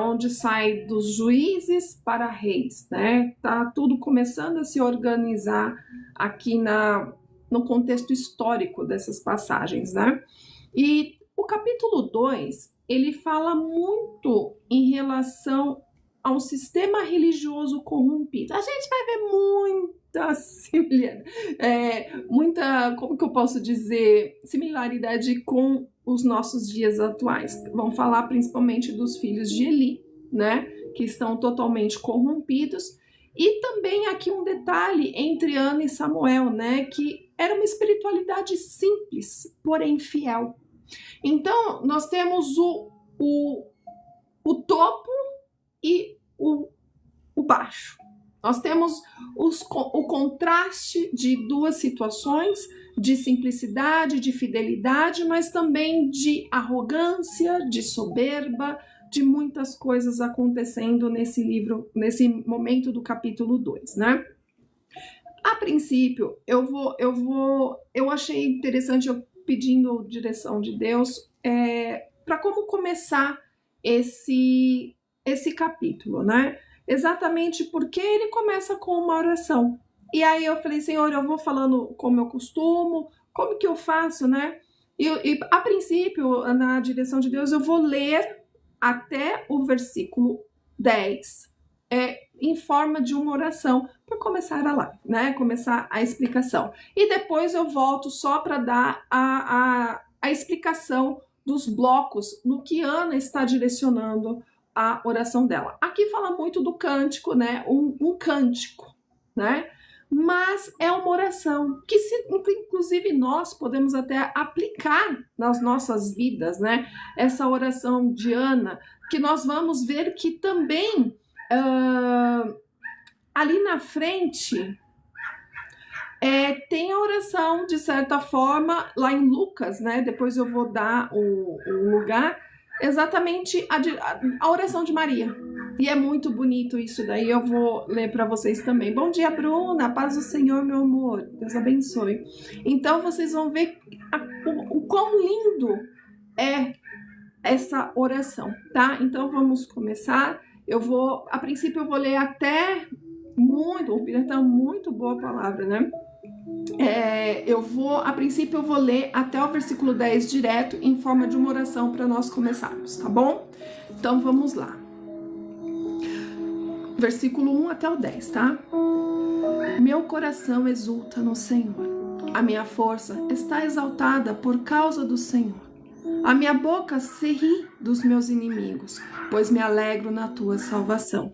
onde sai dos juízes para reis, né? Tá tudo começando a se organizar aqui no contexto histórico dessas passagens, né? E o capítulo 2, ele fala muito em relação ao sistema religioso corrompido. A gente vai ver como que eu posso dizer, similaridade com os nossos dias atuais. Vamos falar principalmente dos filhos de Eli, né, que estão totalmente corrompidos. E também aqui um detalhe entre Ana e Samuel, né, que era uma espiritualidade simples, porém fiel. Então, nós temos o topo e o baixo. Nós temos o contraste de duas situações, de simplicidade, de fidelidade, mas também de arrogância, de soberba, de muitas coisas acontecendo nesse livro, nesse momento do capítulo 2, né? A princípio, eu achei interessante, eu pedindo direção de Deus, para como começar esse capítulo, né? Exatamente porque ele começa com uma oração. E aí eu falei, Senhor, eu vou falando como eu costumo, como que eu faço, né? E a princípio, na direção de Deus, eu vou ler até o versículo 10, em forma de uma oração, para começar a live, né? Começar a explicação. E depois eu volto só para dar a explicação dos blocos no que Ana está direcionando a oração dela. Aqui fala muito do cântico, né? Um cântico, né? Mas é uma oração que inclusive nós podemos até aplicar nas nossas vidas, né? Essa oração de Ana, que nós vamos ver que também ali na frente tem a oração, de certa forma, lá em Lucas, né? Depois eu vou dar o lugar, exatamente a oração de Maria. E é muito bonito isso daí, eu vou ler para vocês também. Bom dia, Bruna, paz do Senhor, meu amor, Deus abençoe. Então vocês vão ver o quão lindo é essa oração, tá? Então vamos começar. A princípio eu vou ler até o Peter tá muito boa a palavra, né? A princípio eu vou ler até o versículo 10 direto, em forma de uma oração para nós começarmos, tá bom? Então vamos lá. Versículo 1 até o 10, tá? Meu coração exulta no Senhor. A minha força está exaltada por causa do Senhor. A minha boca se ri dos meus inimigos, pois me alegro na tua salvação.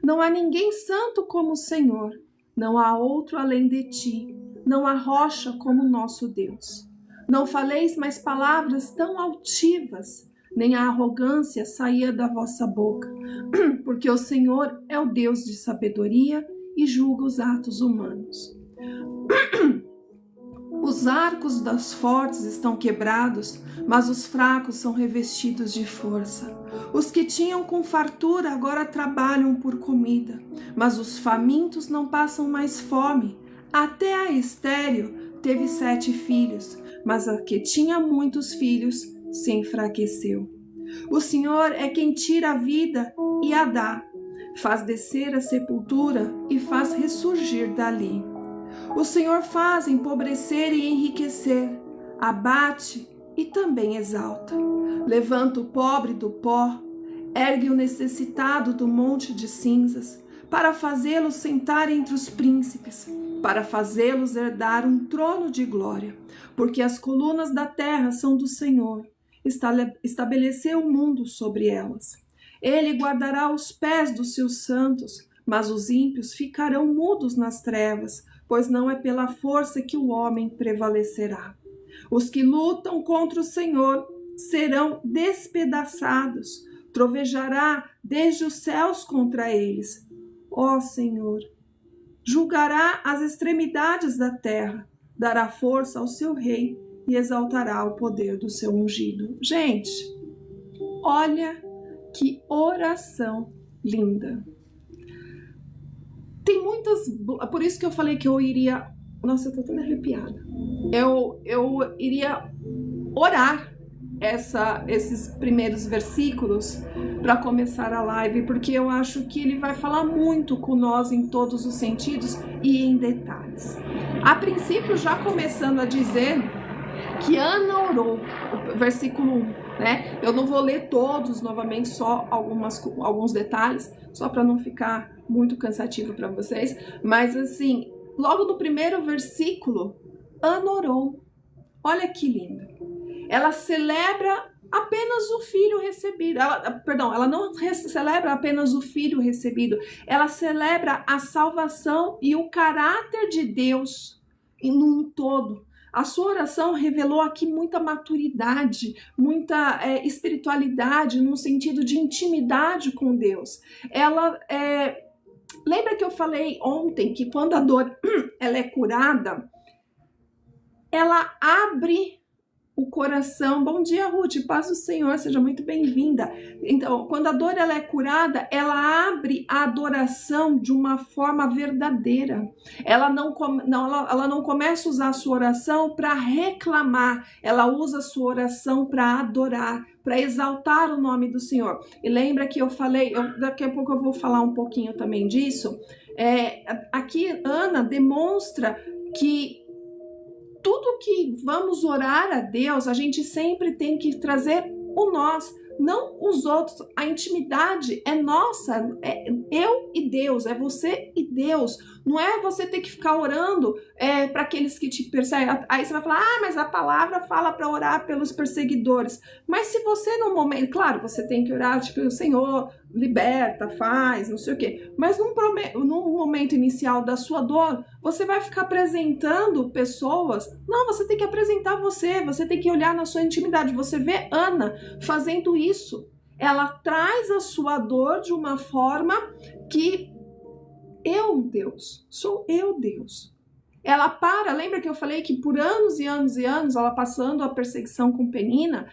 Não há ninguém santo como o Senhor. Não há outro além de ti. Não há rocha como nosso Deus. Não faleis mais palavras tão altivas, nem a arrogância saía da vossa boca, porque o Senhor é o Deus de sabedoria e julga os atos humanos. Os arcos das fortes estão quebrados, mas os fracos são revestidos de força. Os que tinham com fartura agora trabalham por comida, mas os famintos não passam mais fome. Até a estéril teve 7 filhos, mas a que tinha muitos filhos se enfraqueceu. O Senhor é quem tira a vida e a dá, faz descer a sepultura e faz ressurgir dali. O Senhor faz empobrecer e enriquecer, abate e também exalta. Levanta o pobre do pó, ergue o necessitado do monte de cinzas, para fazê-lo sentar entre os príncipes, para fazê-los herdar um trono de glória, porque as colunas da terra são do Senhor, estabeleceu o mundo sobre elas. Ele guardará os pés dos seus santos, mas os ímpios ficarão mudos nas trevas, pois não é pela força que o homem prevalecerá. Os que lutam contra o Senhor serão despedaçados, trovejará desde os céus contra eles. Ó Senhor, julgará as extremidades da terra, dará força ao seu rei e exaltará o poder do seu ungido. Gente, olha que oração linda. Tem muitas... Por isso que eu falei que eu iria... Nossa, eu tô toda arrepiada. Eu iria orar esses primeiros versículos para começar a live, porque eu acho que ele vai falar muito com nós em todos os sentidos e em detalhes. A princípio, já começando a dizer que Ana orou, versículo 1, né? Eu não vou ler todos novamente, só alguns detalhes, só para não ficar muito cansativo para vocês, mas assim, logo no primeiro versículo, Ana orou. Olha que lindo. Ela celebra apenas o filho recebido. Ela não celebra apenas o filho recebido. Ela celebra a salvação e o caráter de Deus num todo. A sua oração revelou aqui muita maturidade, muita espiritualidade, num sentido de intimidade com Deus. Lembra que eu falei ontem que quando a dor ela é curada, ela abre o coração. Bom dia, Ruth, paz do Senhor, seja muito bem-vinda. Então, quando a dor ela é curada, ela abre a adoração de uma forma verdadeira. Ela não começa a usar a sua oração para reclamar, ela usa a sua oração para adorar, para exaltar o nome do Senhor. E lembra que eu falei, daqui a pouco eu vou falar um pouquinho também disso. Aqui Ana demonstra que tudo que vamos orar a Deus, a gente sempre tem que trazer o nós, não os outros. A intimidade é nossa, é eu e Deus, é você e Deus. Não é você ter que ficar orando para aqueles que te perseguem. Aí você vai falar, mas a palavra fala para orar pelos perseguidores. Mas se você no momento, claro, você tem que orar, tipo, o Senhor liberta, faz, não sei o quê. Mas num momento inicial da sua dor, você vai ficar apresentando pessoas. Não, você tem que apresentar você tem que olhar na sua intimidade. Você vê Ana fazendo isso. Ela traz a sua dor de uma forma que sou eu, Deus. Ela lembra que eu falei que por anos e anos e anos, ela passando a perseguição com Penina,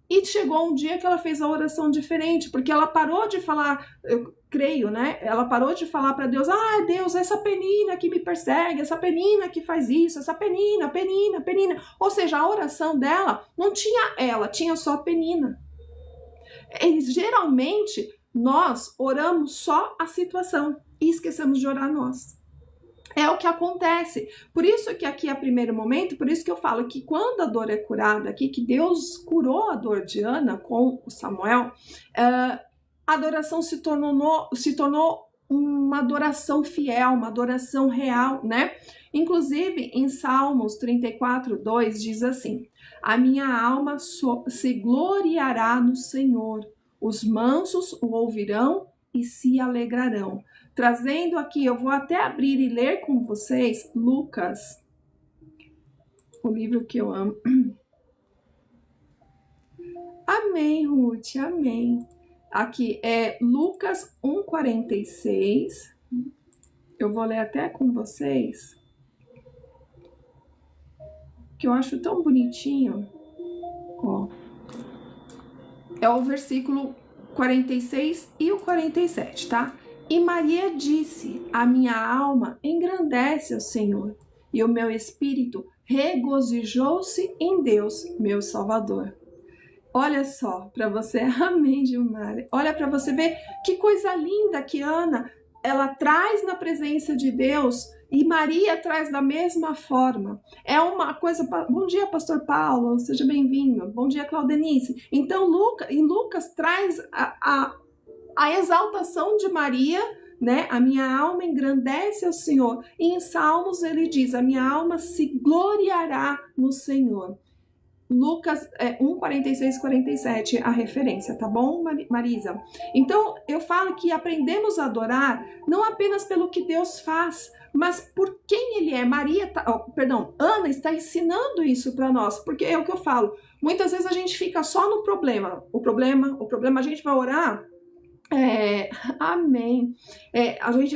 e chegou um dia que ela fez a oração diferente, porque ela parou de falar, eu creio, né? Ela parou de falar para Deus, Deus, essa Penina que me persegue, essa Penina que faz isso, essa Penina. Ou seja, a oração dela não tinha ela, tinha só Penina. Geralmente, nós oramos só a situação e esquecemos de orar nós. É o que acontece. Por isso que aqui é o primeiro momento, por isso que eu falo que quando a dor é curada aqui, que Deus curou a dor de Ana com o Samuel, a adoração se tornou uma adoração fiel, uma adoração real, né? Inclusive, em Salmos 34:2 diz assim, a minha alma se gloriará no Senhor, os mansos o ouvirão e se alegrarão. Trazendo aqui, eu vou até abrir e ler com vocês Lucas, o livro que eu amo. Amém, Ruth, amém. Aqui é Lucas 1:46. Eu vou ler até com vocês, que eu acho tão bonitinho. Ó. É o versículo 46 e o 47, tá? E Maria disse, a minha alma engrandece ao Senhor, e o meu espírito regozijou-se em Deus, meu Salvador. Olha só, para você, amém, Gilmar. Olha para você ver que coisa linda que Ana, ela traz na presença de Deus, e Maria traz da mesma forma. É uma coisa... Bom dia, pastor Paulo, seja bem-vindo. Bom dia, Claudenice. Então, Lucas traz a exaltação de Maria, né? A minha alma engrandece ao Senhor. E em Salmos ele diz, a minha alma se gloriará no Senhor. Lucas 1:46, 47, a referência, tá bom, Marisa? Então, eu falo que aprendemos a adorar não apenas pelo que Deus faz, mas por quem Ele é. Ana está ensinando isso para nós, porque é o que eu falo. Muitas vezes a gente fica só no problema. O problema, a gente vai orar. Amém.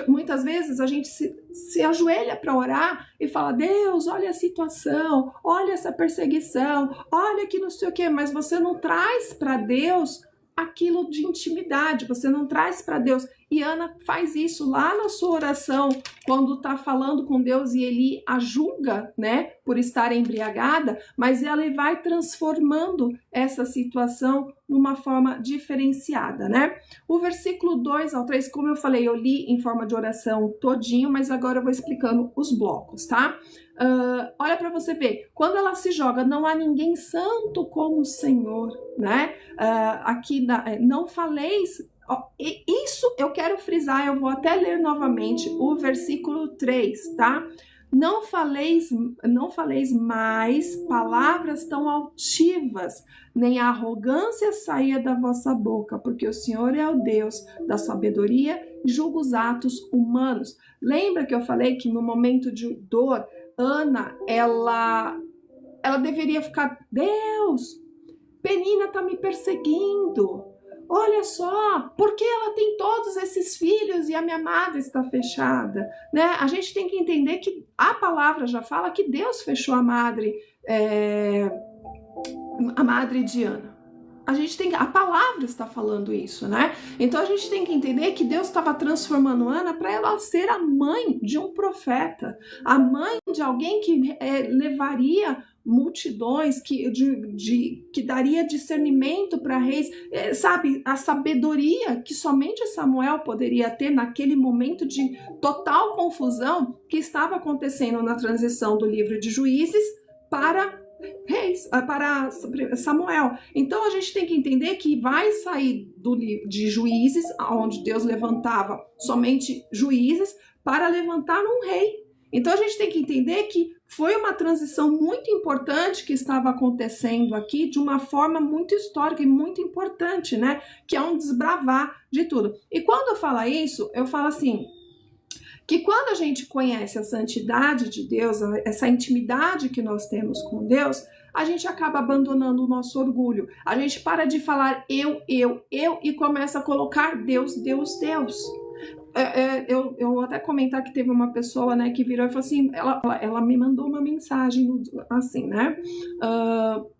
Muitas vezes a gente se ajoelha para orar e fala, Deus, olha a situação, olha essa perseguição, olha que não sei o que, mas você não traz para Deus aquilo de intimidade, você não traz para Deus E Ana faz isso lá na sua oração, quando está falando com Deus e Eli a julga, né, por estar embriagada, mas ela vai transformando essa situação numa forma diferenciada, né? O versículo 2 ao 3, como eu falei, eu li em forma de oração todinho, mas agora eu vou explicando os blocos, tá? Olha para você ver, quando ela se joga, não há ninguém santo como o Senhor, né? Aqui, não faleis. Isso eu quero frisar, eu vou até ler novamente o versículo 3, tá? Não faleis mais palavras tão altivas, nem a arrogância saia da vossa boca, porque o Senhor é o Deus da sabedoria e julga os atos humanos. Lembra que eu falei que no momento de dor, Ana, ela deveria ficar, Deus, Penina tá me perseguindo. Olha só, porque ela tem todos esses filhos e a minha madre está fechada, né? A gente tem que entender que a palavra já fala que Deus fechou a madre de Ana. A palavra está falando isso, né? Então a gente tem que entender que Deus estava transformando Ana para ela ser a mãe de um profeta, a mãe de alguém que levaria multidões, que daria discernimento para reis, sabe, a sabedoria que somente Samuel poderia ter naquele momento de total confusão que estava acontecendo na transição do livro de Juízes para reis, para Samuel. Então a gente tem que entender que vai sair de Juízes, onde Deus levantava somente juízes, para levantar um rei. Então a gente tem que entender que foi uma transição muito importante que estava acontecendo aqui, de uma forma muito histórica e muito importante, né? Que é um desbravar de tudo. E quando eu falo isso, eu falo assim, que quando a gente conhece a santidade de Deus, essa intimidade que nós temos com Deus, a gente acaba abandonando o nosso orgulho. A gente para de falar eu e começa a colocar Deus. Eu vou até comentar que teve uma pessoa, né, que virou e falou assim, ela me mandou uma mensagem assim, né?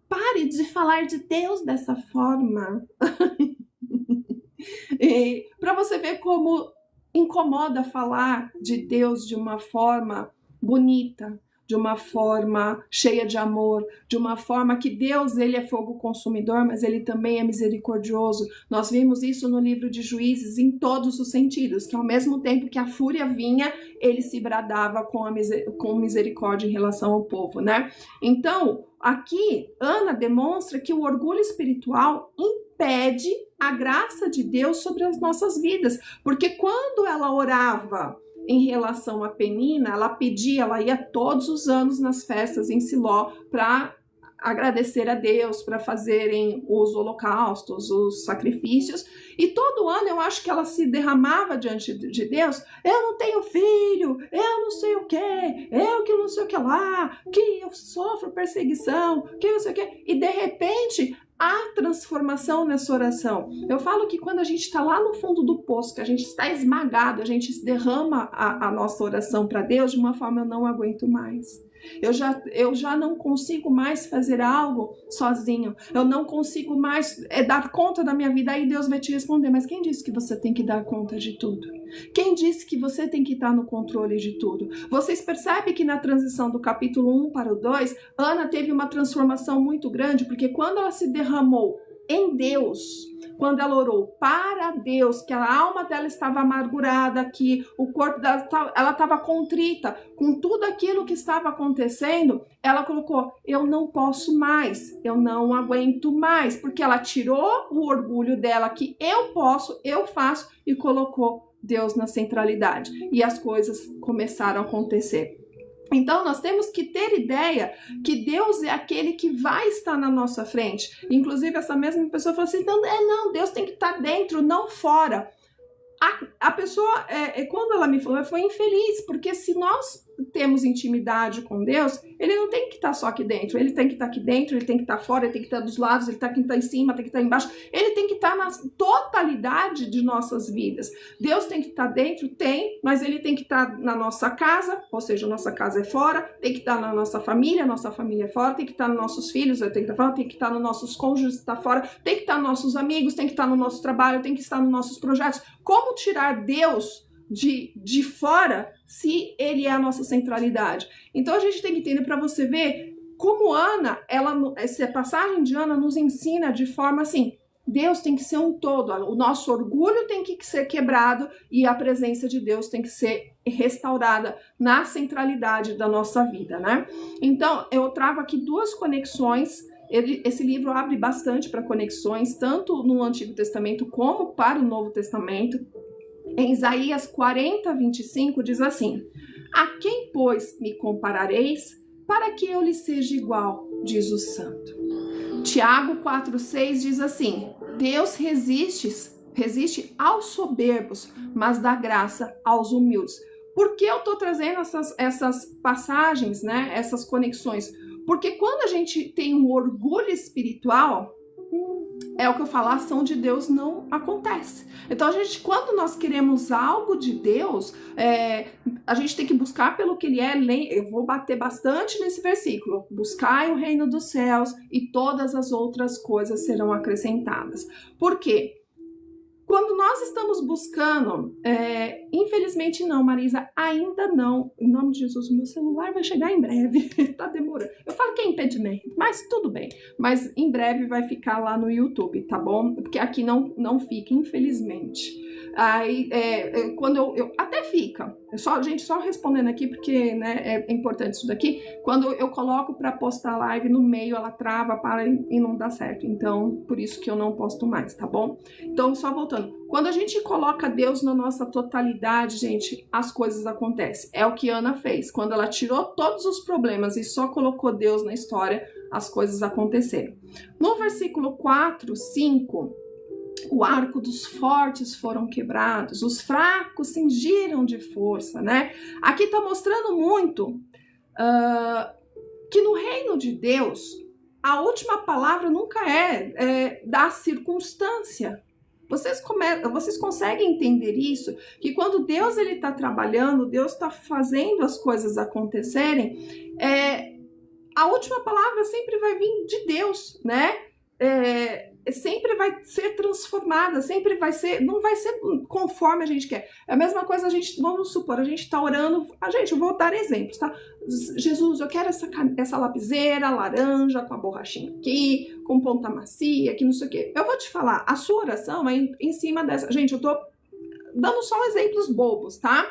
Pare de falar de Deus dessa forma. Para você ver como incomoda falar de Deus de uma forma bonita, de uma forma cheia de amor, de uma forma que Deus, ele é fogo consumidor, mas ele também é misericordioso. Nós vimos isso no livro de Juízes em todos os sentidos, que ao mesmo tempo que a fúria vinha, ele se bradava com misericórdia em relação ao povo, né? Então, aqui, Ana demonstra que o orgulho espiritual impede a graça de Deus sobre as nossas vidas, porque quando ela orava em relação a Penina, ela ia todos os anos nas festas em Siló para agradecer a Deus, para fazerem os holocaustos, os sacrifícios, e todo ano eu acho que ela se derramava diante de Deus, eu não tenho filho, eu não sei o que, eu que não sei o que lá, que eu sofro perseguição, que não sei o que, e de repente há transformação nessa oração. Eu falo que quando a gente está lá no fundo do poço, que a gente está esmagado, a gente derrama a nossa oração para Deus de uma forma, eu não aguento mais. Eu já não consigo mais fazer algo sozinho. Eu não consigo mais dar conta da minha vida. Aí Deus vai te responder, mas quem disse que você tem que dar conta de tudo? Quem disse que você tem que estar no controle de tudo? Vocês percebem que na transição do capítulo 1 para o 2, Ana teve uma transformação muito grande, porque quando ela se derramou em Deus, quando ela orou para Deus, que a alma dela estava amargurada, que o corpo dela ela estava contrita com tudo aquilo que estava acontecendo, ela colocou, eu não posso mais, eu não aguento mais, porque ela tirou o orgulho dela, que eu posso, eu faço, e colocou Deus na centralidade, e as coisas começaram a acontecer. Então, nós temos que ter ideia que Deus é aquele que vai estar na nossa frente. Inclusive, essa mesma pessoa falou assim, não, Deus tem que estar dentro, não fora. A pessoa, quando ela me falou, foi infeliz, porque se nós temos intimidade com Deus, ele não tem que estar só aqui dentro, ele tem que estar aqui dentro, ele tem que estar fora, ele tem que estar dos lados, ele tem que estar em cima, tem que estar embaixo, ele tem que estar na totalidade de nossas vidas. Deus tem que estar dentro? Tem, mas ele tem que estar na nossa casa, ou seja, nossa casa é fora, tem que estar na nossa família é fora, tem que estar nos nossos filhos, tem que estar fora, tem que estar nos nossos cônjuges, está fora, tem que estar nos nossos amigos, tem que estar no nosso trabalho, tem que estar nos nossos projetos. Como tirar Deus de fora se ele é a nossa centralidade? Então a gente tem que entender, para você ver como Ana, essa passagem de Ana nos ensina de forma assim, Deus tem que ser um todo, o nosso orgulho tem que ser quebrado e a presença de Deus tem que ser restaurada na centralidade da nossa vida, né? Então eu trago aqui duas conexões. Esse livro abre bastante para conexões, tanto no Antigo Testamento como para o Novo Testamento. Em Isaías 40, 25, diz assim: a quem, pois, me comparareis, para que eu lhe seja igual, diz o Santo. Tiago 4, 6 diz assim: Deus resiste aos soberbos, mas dá graça aos humildes. Por que eu estou trazendo essas passagens, né, essas conexões? Porque quando a gente tem um orgulho espiritual, é o que eu falo, a ação de Deus não acontece. Então, quando nós queremos algo de Deus, a gente tem que buscar pelo que ele é. Eu vou bater bastante nesse versículo. Buscai o reino dos céus e todas as outras coisas serão acrescentadas. Por quê? Quando nós estamos buscando, infelizmente não, Marisa, ainda não. Em nome de Jesus, o meu celular vai chegar em breve, tá demorando. Eu falo que é impedimento, mas tudo bem. Mas em breve vai ficar lá no YouTube, tá bom? Porque aqui não fica, infelizmente. Aí, quando eu até fica, só respondendo aqui, porque né, é importante isso daqui. Quando eu coloco para postar live no meio, ela trava, para e não dá certo. Então, por isso que eu não posto mais, tá bom? Então, só voltando. Quando a gente coloca Deus na nossa totalidade, gente, as coisas acontecem. É o que Ana fez. Quando ela tirou todos os problemas e só colocou Deus na história, as coisas aconteceram. No versículo 4, 5... o arco dos fortes foram quebrados, os fracos cingiram de força, né? Aqui está mostrando muito que no reino de Deus, a última palavra nunca é da circunstância. Vocês conseguem entender isso? Que quando Deus está trabalhando, Deus está fazendo as coisas acontecerem, a última palavra sempre vai vir de Deus, né? Sempre vai ser transformada, sempre vai ser, não vai ser conforme a gente quer. É a mesma coisa, vamos supor, a gente está orando, eu vou dar exemplos, tá? Jesus, eu quero essa lapiseira laranja com a borrachinha aqui, com ponta macia, que não sei o quê. Eu vou te falar, a sua oração é em cima dessa. Gente, eu tô dando só exemplos bobos, tá?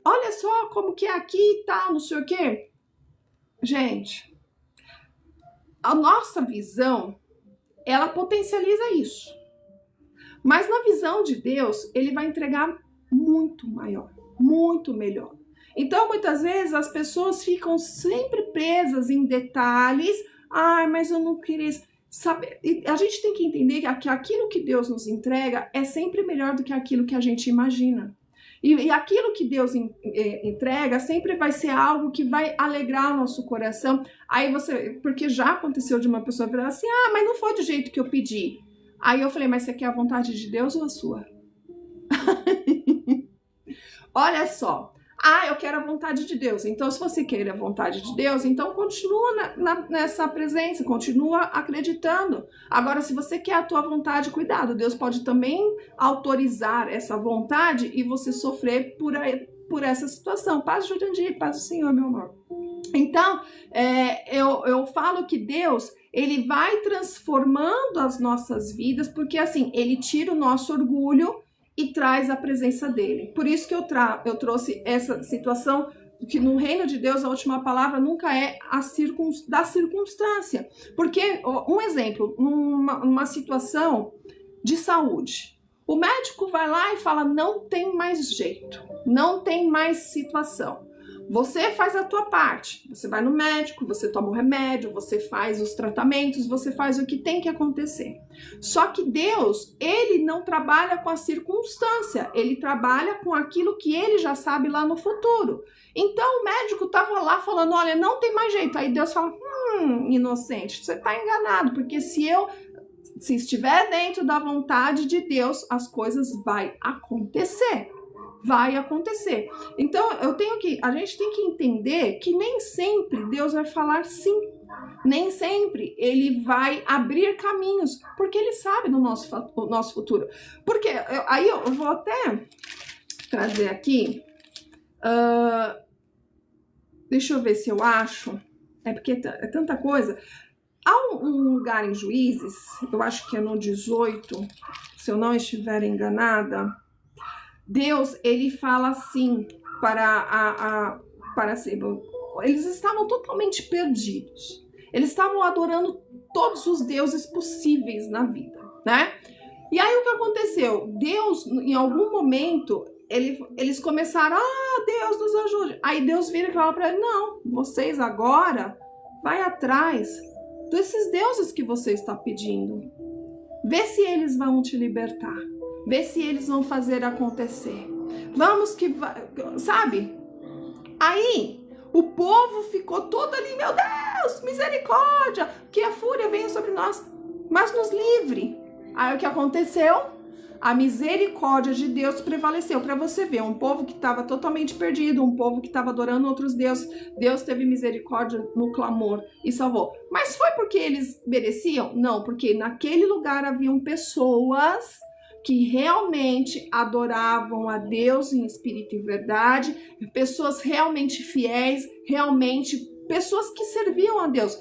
Olha só como que é aqui e tal, não sei o quê. Gente, a nossa visão, ela potencializa isso. Mas na visão de Deus, ele vai entregar muito maior, muito melhor. Então, muitas vezes, as pessoas ficam sempre presas em detalhes. Ai, mas eu não queria saber. E a gente tem que entender que aquilo que Deus nos entrega é sempre melhor do que aquilo que a gente imagina. E aquilo que Deus entrega sempre vai ser algo que vai alegrar o nosso coração. Aí porque já aconteceu de uma pessoa virar assim, mas não foi do jeito que eu pedi. Aí eu falei, mas você quer a vontade de Deus ou a sua? Olha só. Eu quero a vontade de Deus. Então, se você quer a vontade de Deus, então continua nessa presença, continua acreditando. Agora, se você quer a tua vontade, cuidado. Deus pode também autorizar essa vontade e você sofrer por essa situação. Paz, Jurandir, paz do Senhor, meu amor. Então, eu falo que Deus, ele vai transformando as nossas vidas, porque assim, ele tira o nosso orgulho e traz a presença dele. Por isso que eu trouxe essa situação, que no reino de Deus a última palavra nunca é da circunstância. Porque, um exemplo, numa situação de saúde, o médico vai lá e fala, não tem mais jeito, não tem mais situação. Você faz a tua parte, você vai no médico, você toma o remédio, você faz os tratamentos, você faz o que tem que acontecer. Só que Deus, ele não trabalha com a circunstância, ele trabalha com aquilo que ele já sabe lá no futuro. Então o médico estava lá falando, olha, não tem mais jeito. Aí Deus fala, inocente, você está enganado, porque se estiver dentro da vontade de Deus, as coisas vão acontecer. Vai acontecer. Então, a gente tem que entender que nem sempre Deus vai falar sim. Nem sempre ele vai abrir caminhos, porque ele sabe do nosso futuro. Porque, aí eu vou até trazer aqui, deixa eu ver se eu acho, porque é tanta coisa. Há um lugar em Juízes, eu acho que é no 18, se eu não estiver enganada, Deus, ele fala assim para eles estavam totalmente perdidos. Eles estavam adorando todos os deuses possíveis na vida, né? E aí o que aconteceu? Deus, em algum momento, eles começaram, Deus nos ajude. Aí Deus vira e fala para ele, não, vocês agora vai atrás desses deuses que você está pedindo. Vê se eles vão te libertar. Vê se eles vão fazer acontecer. Sabe? Aí, o povo ficou todo ali, meu Deus, misericórdia, que a fúria venha sobre nós, mas nos livre. Aí o que aconteceu? A misericórdia de Deus prevaleceu. Para você ver, um povo que estava totalmente perdido, um povo que estava adorando outros deuses, Deus teve misericórdia no clamor e salvou. Mas foi porque eles mereciam? Não, porque naquele lugar haviam pessoas que realmente adoravam a Deus em espírito e verdade, pessoas realmente fiéis, realmente pessoas que serviam a Deus.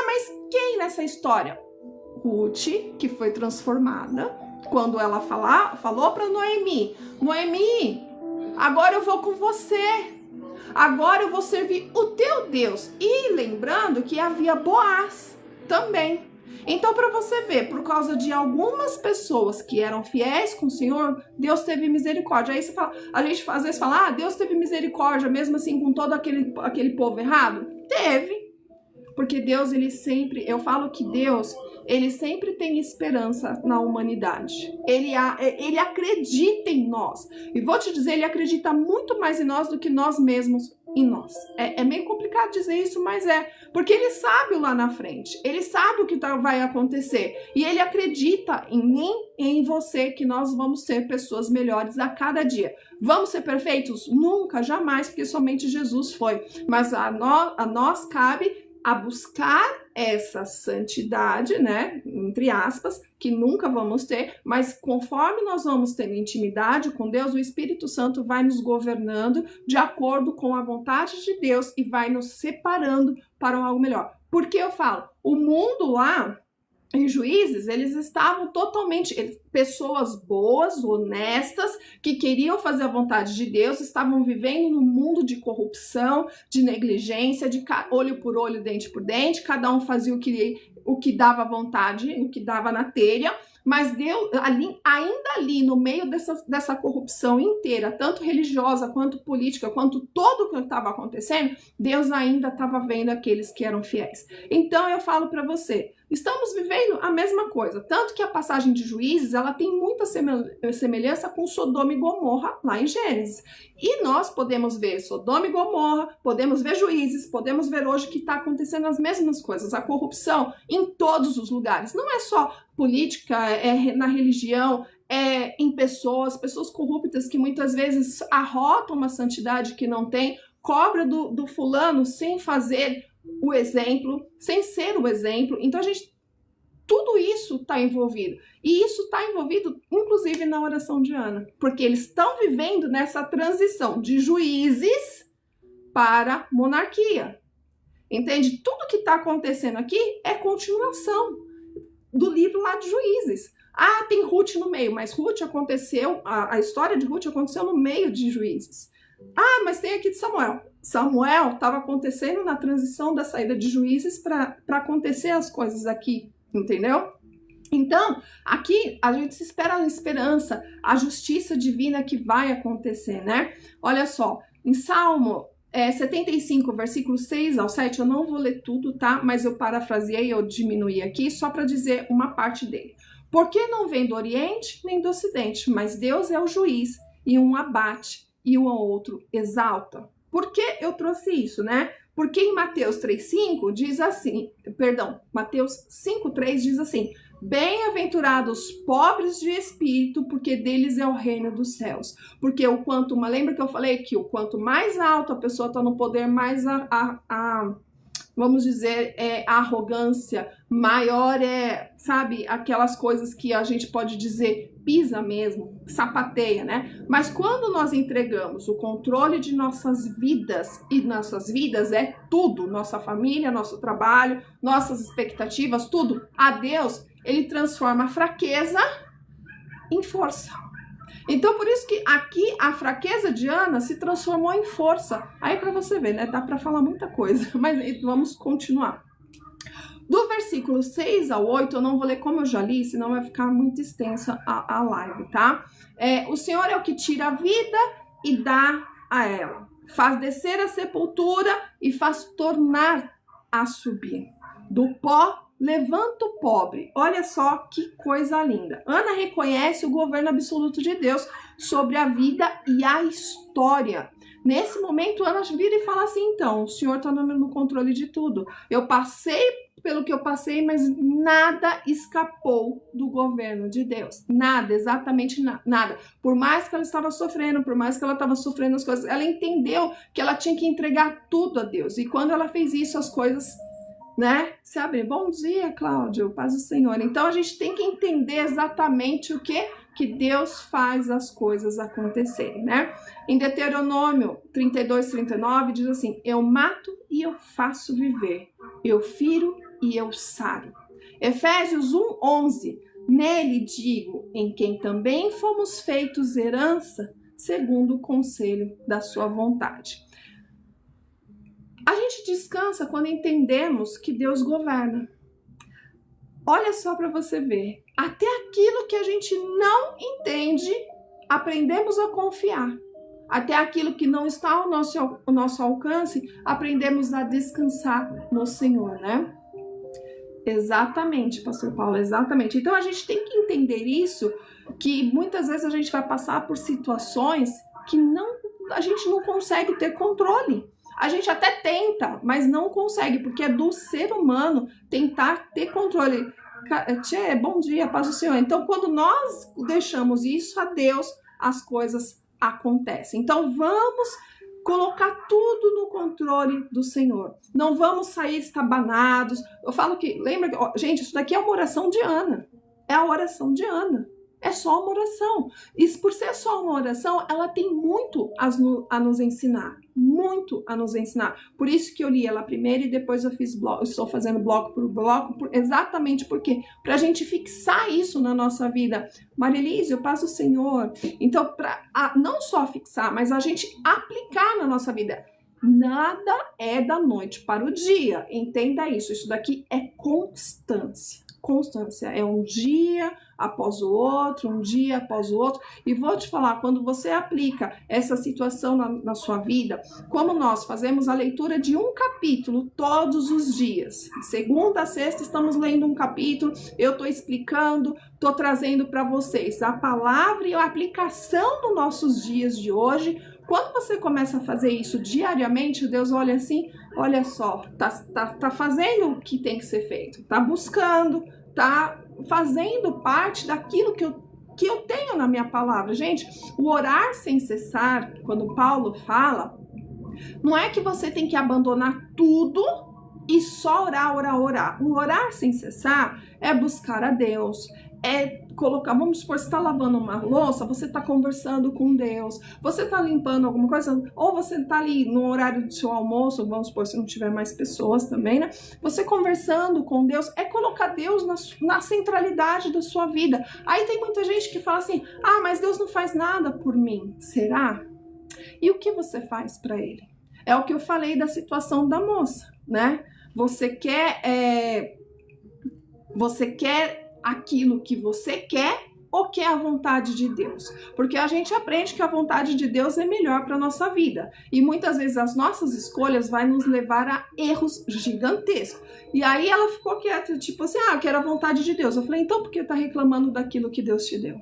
Mas quem nessa história? Ruth, que foi transformada, quando ela falou para Noemi, agora eu vou com você, agora eu vou servir o teu Deus. E lembrando que havia Boaz também. Então, para você ver, por causa de algumas pessoas que eram fiéis com o Senhor, Deus teve misericórdia. Aí a gente às vezes fala, Deus teve misericórdia, mesmo assim, com todo aquele povo errado? Teve. Porque Deus, eu falo que Deus, ele sempre tem esperança na humanidade. Ele acredita em nós. E vou te dizer, ele acredita muito mais em nós do que nós mesmos em nós. É meio complicado dizer isso, mas porque ele sabe lá na frente. Ele sabe o que vai acontecer. E ele acredita em mim e em você, que nós vamos ser pessoas melhores a cada dia. Vamos ser perfeitos? Nunca, jamais, porque somente Jesus foi. Mas a nós cabe a buscar essa santidade, né, entre aspas, que nunca vamos ter, mas conforme nós vamos tendo intimidade com Deus, o Espírito Santo vai nos governando de acordo com a vontade de Deus e vai nos separando para algo melhor. Porque eu falo, o mundo lá em Juízes, eles estavam totalmente, pessoas boas, honestas, que queriam fazer a vontade de Deus, estavam vivendo num mundo de corrupção, de negligência, de olho por olho, dente por dente, cada um fazia o que dava vontade, o que dava na telha, mas Deus, ainda ali, no meio dessa corrupção inteira, tanto religiosa, quanto política, quanto tudo o que estava acontecendo, Deus ainda estava vendo aqueles que eram fiéis. Então eu falo para você, estamos vivendo a mesma coisa, tanto que a passagem de Juízes, ela tem muita semelhança com Sodoma e Gomorra lá em Gênesis. E nós podemos ver Sodoma e Gomorra, podemos ver Juízes, podemos ver hoje que está acontecendo as mesmas coisas, a corrupção em todos os lugares. Não é só política, na religião, em pessoas corruptas que muitas vezes arrotam uma santidade que não tem, cobra do fulano sem fazer o exemplo, sem ser o exemplo. Então tudo isso está envolvido. E isso está envolvido, inclusive, na oração de Ana. Porque eles estão vivendo nessa transição de juízes para monarquia. Entende? Tudo que está acontecendo aqui é continuação do livro lá de Juízes. Tem Ruth no meio, mas Ruth aconteceu, a história de Ruth aconteceu no meio de Juízes. Mas tem aqui de Samuel. Samuel estava acontecendo na transição da saída de Juízes para acontecer as coisas aqui, entendeu? Então, aqui a gente se espera a esperança, a justiça divina que vai acontecer, né? Olha só, em Salmo 75, versículo 6 ao 7, eu não vou ler tudo, tá? Mas eu parafraseei, eu diminuí aqui, só para dizer uma parte dele. Porque não vem do Oriente nem do Ocidente, mas Deus é o juiz, e um abate, e o outro exalta. Por que eu trouxe isso, né? Porque em Mateus 3,5 diz assim, Mateus 5,3 diz assim, bem-aventurados os pobres de espírito, porque deles é o reino dos céus. Porque lembra que eu falei que o quanto mais alto a pessoa está no poder, mais vamos dizer, a arrogância, maior sabe, aquelas coisas que a gente pode dizer, pisa mesmo, sapateia, né? Mas quando nós entregamos o controle de nossas vidas, e nossas vidas é tudo, nossa família, nosso trabalho, nossas expectativas, tudo, a Deus, ele transforma a fraqueza em força. Então, por isso que aqui a fraqueza de Ana se transformou em força. Aí para você ver, né? Dá para falar muita coisa, mas vamos continuar. Do versículo 6 ao 8, eu não vou ler como eu já li, senão vai ficar muito extensa a live, tá? O Senhor é o que tira a vida e dá a ela. Faz descer a sepultura e faz tornar a subir. Do pó levanta o pobre. Olha só que coisa linda. Ana reconhece o governo absoluto de Deus sobre a vida e a história. Nesse momento, Ana vira e fala assim, então, o Senhor está no controle de tudo. Eu passei pelo que eu passei, mas nada escapou do governo de Deus. Nada, exatamente nada. Por mais que ela estava sofrendo, por mais que ela estava sofrendo as coisas, ela entendeu que ela tinha que entregar tudo a Deus. E quando ela fez isso, as coisas, né, se abriram. Bom dia, Cláudio, paz do Senhor. Então, a gente tem que entender exatamente o que Deus faz as coisas acontecerem, né? Em Deuteronômio 32:39 diz assim, eu mato e eu faço viver, eu firo e eu saro. Efésios 1:11, nele digo, em quem também fomos feitos herança, segundo o conselho da sua vontade. A gente descansa quando entendemos que Deus governa. Olha só para você ver, até aquilo que a gente não entende, aprendemos a confiar. Até aquilo que não está ao nosso alcance, aprendemos a descansar no Senhor, né? Exatamente, pastor Paulo, exatamente. Então a gente tem que entender isso, que muitas vezes a gente vai passar por situações que a gente não consegue ter controle. A gente até tenta, mas não consegue, porque é do ser humano tentar ter controle. Tchê, bom dia, paz do Senhor. Então, quando nós deixamos isso a Deus, as coisas acontecem. Então, vamos colocar tudo no controle do Senhor. Não vamos sair estabanados. Eu falo que, lembra, gente, isso daqui é uma oração de Ana. É a oração de Ana. É só uma oração. E por ser só uma oração, ela tem muito a nos ensinar. Muito a nos ensinar. Por isso que eu li ela primeiro e depois eu fiz bloco. Estou fazendo bloco por bloco, exatamente porque para a gente fixar isso na nossa vida. Marilise, eu passo o Senhor. Então, para não só fixar, mas a gente aplicar na nossa vida. Nada é da noite para o dia. Entenda isso. Isso daqui é constância. Constância é um dia após o outro, um dia após o outro. E vou te falar, quando você aplica essa situação na sua vida, como nós fazemos a leitura de um capítulo todos os dias, de segunda a sexta estamos lendo um capítulo, eu estou explicando, estou trazendo para vocês a palavra e a aplicação nos nossos dias de hoje. Quando você começa a fazer isso diariamente, Deus olha assim, olha só, tá fazendo o que tem que ser feito, tá buscando, tá fazendo parte daquilo que eu tenho na minha palavra. Gente, o orar sem cessar, quando Paulo fala, não é que você tem que abandonar tudo e só orar. O orar sem cessar é buscar a Deus, é colocar, vamos supor, você está lavando uma louça, você está conversando com Deus, você está limpando alguma coisa, ou você está ali no horário do seu almoço, vamos supor, se não tiver mais pessoas também, né? Você conversando com Deus, é colocar Deus na centralidade da sua vida. Aí tem muita gente que fala assim, mas Deus não faz nada por mim. Será? E o que você faz para Ele? É o que eu falei da situação da moça, né? Você quer aquilo que você quer o que é a vontade de Deus. Porque a gente aprende que a vontade de Deus é melhor para a nossa vida. E muitas vezes as nossas escolhas vai nos levar a erros gigantescos. E aí ela ficou quieta, tipo assim, eu quero a vontade de Deus. Eu falei, então por que tá reclamando daquilo que Deus te deu?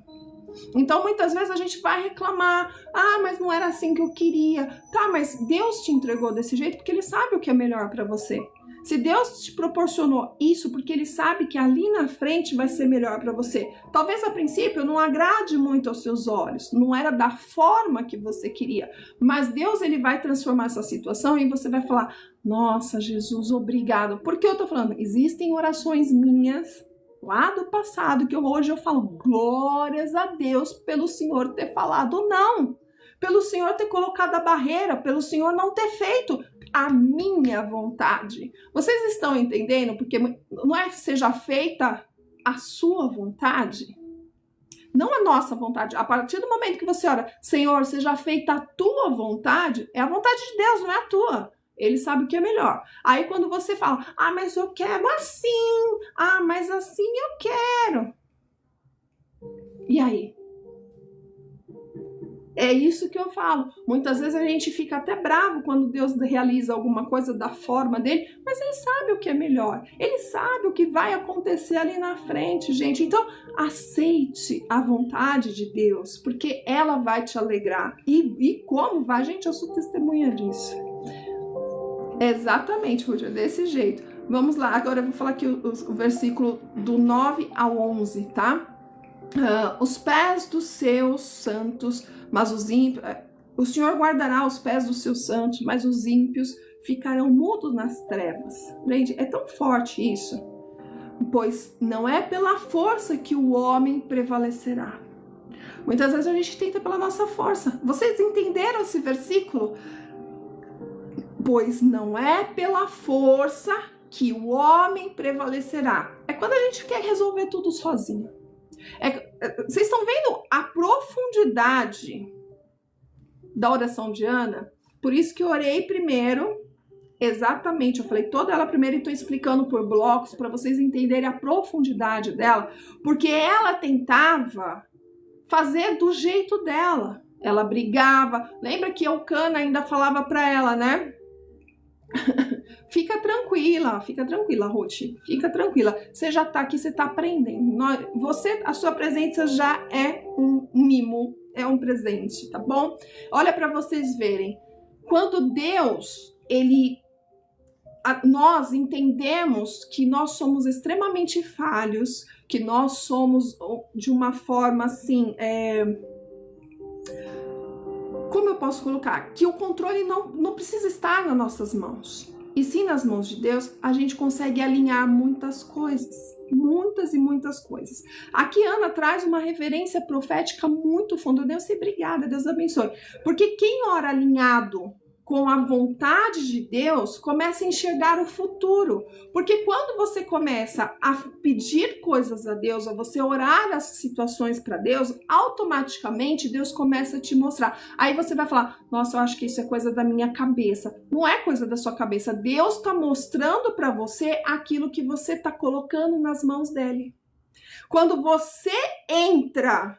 Então muitas vezes a gente vai reclamar, mas não era assim que eu queria. Tá, mas Deus te entregou desse jeito porque Ele sabe o que é melhor para você. Se Deus te proporcionou isso, porque Ele sabe que ali na frente vai ser melhor para você. Talvez a princípio não agrade muito aos seus olhos, não era da forma que você queria, mas Deus Ele vai transformar essa situação e você vai falar, nossa Jesus, obrigado. Por que eu tô falando? Existem orações minhas lá do passado que hoje eu falo, glórias a Deus pelo Senhor ter falado não, pelo Senhor ter colocado a barreira, pelo Senhor não ter feito a minha vontade. Vocês estão entendendo? Porque não é que seja feita a sua vontade, não a nossa vontade. A partir do momento que você ora, Senhor, seja feita a tua vontade, é a vontade de Deus, não é a tua. Ele sabe o que é melhor. Aí quando você fala, mas eu quero assim, mas assim eu quero. E aí? É isso que eu falo. Muitas vezes a gente fica até bravo quando Deus realiza alguma coisa da forma dele, mas Ele sabe o que é melhor. Ele sabe o que vai acontecer ali na frente, gente. Então, aceite a vontade de Deus, porque ela vai te alegrar. E como vai? Gente, eu sou testemunha disso. Exatamente, Rúdia, desse jeito. Vamos lá, agora eu vou falar aqui o versículo do 9 ao 11, tá? Os pés dos seus santos, mas os ímpios... O Senhor guardará os pés dos seus santos, mas os ímpios ficarão mudos nas trevas. Gente, é tão forte isso. Pois não é pela força que o homem prevalecerá. Muitas vezes a gente tenta pela nossa força. Vocês entenderam esse versículo? Pois não é pela força que o homem prevalecerá. É quando a gente quer resolver tudo sozinho. Vocês estão vendo a profundidade da oração de Ana? Por isso que eu orei primeiro, exatamente, eu falei toda ela primeiro e estou explicando por blocos para vocês entenderem a profundidade dela, porque ela tentava fazer do jeito dela. Ela brigava. Lembra que Eucana ainda falava para ela, né? Fica tranquila, Ruth, fica tranquila. Você já tá aqui, você tá aprendendo. A sua presença já é um mimo, é um presente, tá bom? Olha para vocês verem. Quando Deus, nós entendemos que nós somos extremamente falhos, que nós somos de uma forma assim, como eu posso colocar? Que o controle não precisa estar nas nossas mãos. E sim nas mãos de Deus, a gente consegue alinhar muitas coisas. Muitas e muitas coisas. Aqui Ana traz uma referência profética muito funda. Deus, obrigada, Deus abençoe. Porque quem ora alinhado com a vontade de Deus, começa a enxergar o futuro. Porque quando você começa a pedir coisas a Deus, ou você orar as situações para Deus, automaticamente Deus começa a te mostrar. Aí você vai falar, nossa, eu acho que isso é coisa da minha cabeça. Não é coisa da sua cabeça. Deus está mostrando para você aquilo que você está colocando nas mãos dele. Quando você entra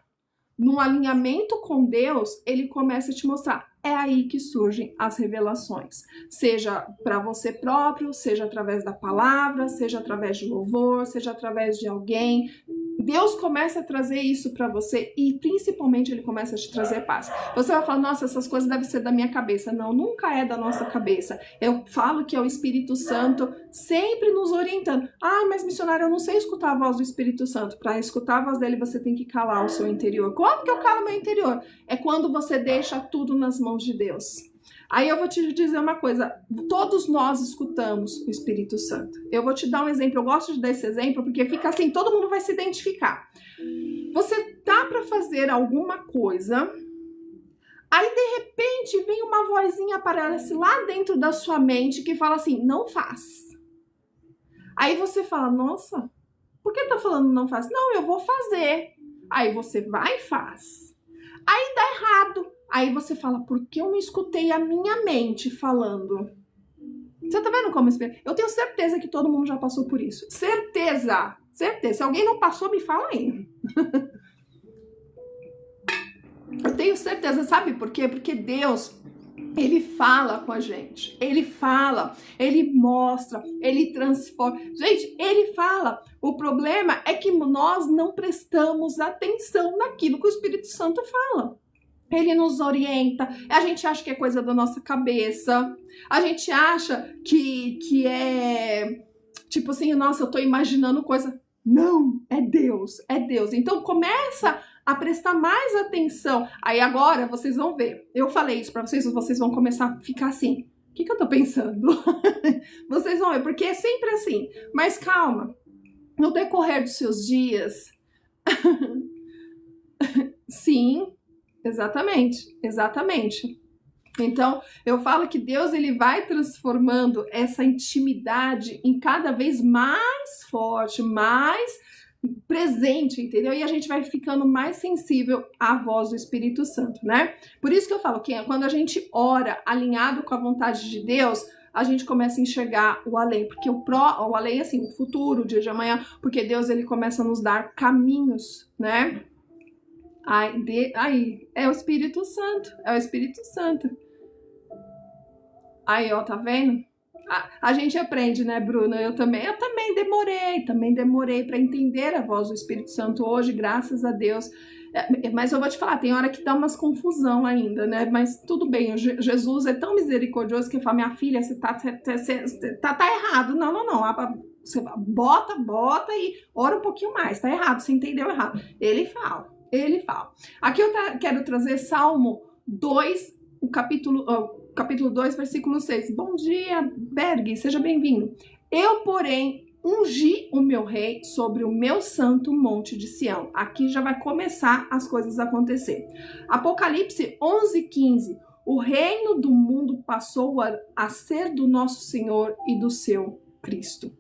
no alinhamento com Deus, ele começa a te mostrar. É aí que surgem as revelações, seja para você próprio, seja através da palavra, seja através de louvor, seja através de alguém. Deus começa a trazer isso para você e principalmente ele começa a te trazer paz. Você vai falar, nossa, essas coisas devem ser da minha cabeça. Não, nunca é da nossa cabeça. Eu falo que é o Espírito Santo sempre nos orientando. Mas missionário, eu não sei escutar a voz do Espírito Santo. Para escutar a voz dele, você tem que calar o seu interior. Como que eu calo meu interior? É quando você deixa tudo nas mãos de Deus. Aí eu vou te dizer uma coisa, todos nós escutamos o Espírito Santo. Eu vou te dar um exemplo, eu gosto de dar esse exemplo porque fica assim, todo mundo vai se identificar. Você tá para fazer alguma coisa, aí de repente vem uma vozinha, aparece lá dentro da sua mente que fala assim, não faz. Aí você fala, nossa, por que tá falando não faz? Não, eu vou fazer. Aí você vai e faz. Aí dá errado. Aí você fala, por que eu não escutei a minha mente falando? Você tá vendo como... Eu tenho certeza que todo mundo já passou por isso. Certeza! Certeza. Se alguém não passou, me fala aí. tenho certeza, sabe por quê? Porque Deus, Ele fala com a gente, Ele fala, Ele mostra, Ele transforma. Gente, Ele fala. O problema é que nós não prestamos atenção naquilo que o Espírito Santo fala. Ele nos orienta, a gente acha que é coisa da nossa cabeça, a gente acha que é tipo assim, nossa, eu tô imaginando coisa. Não, é Deus, é Deus. Então começa a prestar mais atenção. Aí agora vocês vão ver. Eu falei isso pra vocês, vocês vão começar a ficar assim. O que eu tô pensando? Vocês vão ver, porque é sempre assim. Mas calma, no decorrer dos seus dias... Sim, exatamente, exatamente. Então, eu falo que Deus, ele vai transformando essa intimidade em cada vez mais forte, mais presente, entendeu? E a gente vai ficando mais sensível à voz do Espírito Santo, né? Por isso que eu falo que quando a gente ora alinhado com a vontade de Deus, a gente começa a enxergar o além, porque o além, assim, o futuro, o dia de amanhã, porque Deus, ele começa a nos dar caminhos, né? Aí, é o Espírito Santo, é o Espírito Santo. Aí, ó, tá vendo? A gente aprende, né, Bruna? Eu também demorei para entender a voz do Espírito Santo hoje, graças a Deus. Mas eu vou te falar, tem hora que dá umas confusão ainda, né? Mas tudo bem, Jesus é tão misericordioso que fala, minha filha, você tá errado. Não. Você bota e ora um pouquinho mais, tá errado, você entendeu errado. Ele fala. Aqui eu quero trazer Salmo 2, o capítulo 2, versículo 6. Bom dia, Berg, seja bem-vindo. Eu, porém, ungi o meu rei sobre o meu santo monte de Sião. Aqui já vai começar as coisas a acontecer. Apocalipse 11:15. O reino do mundo passou a ser do nosso Senhor e do seu Cristo.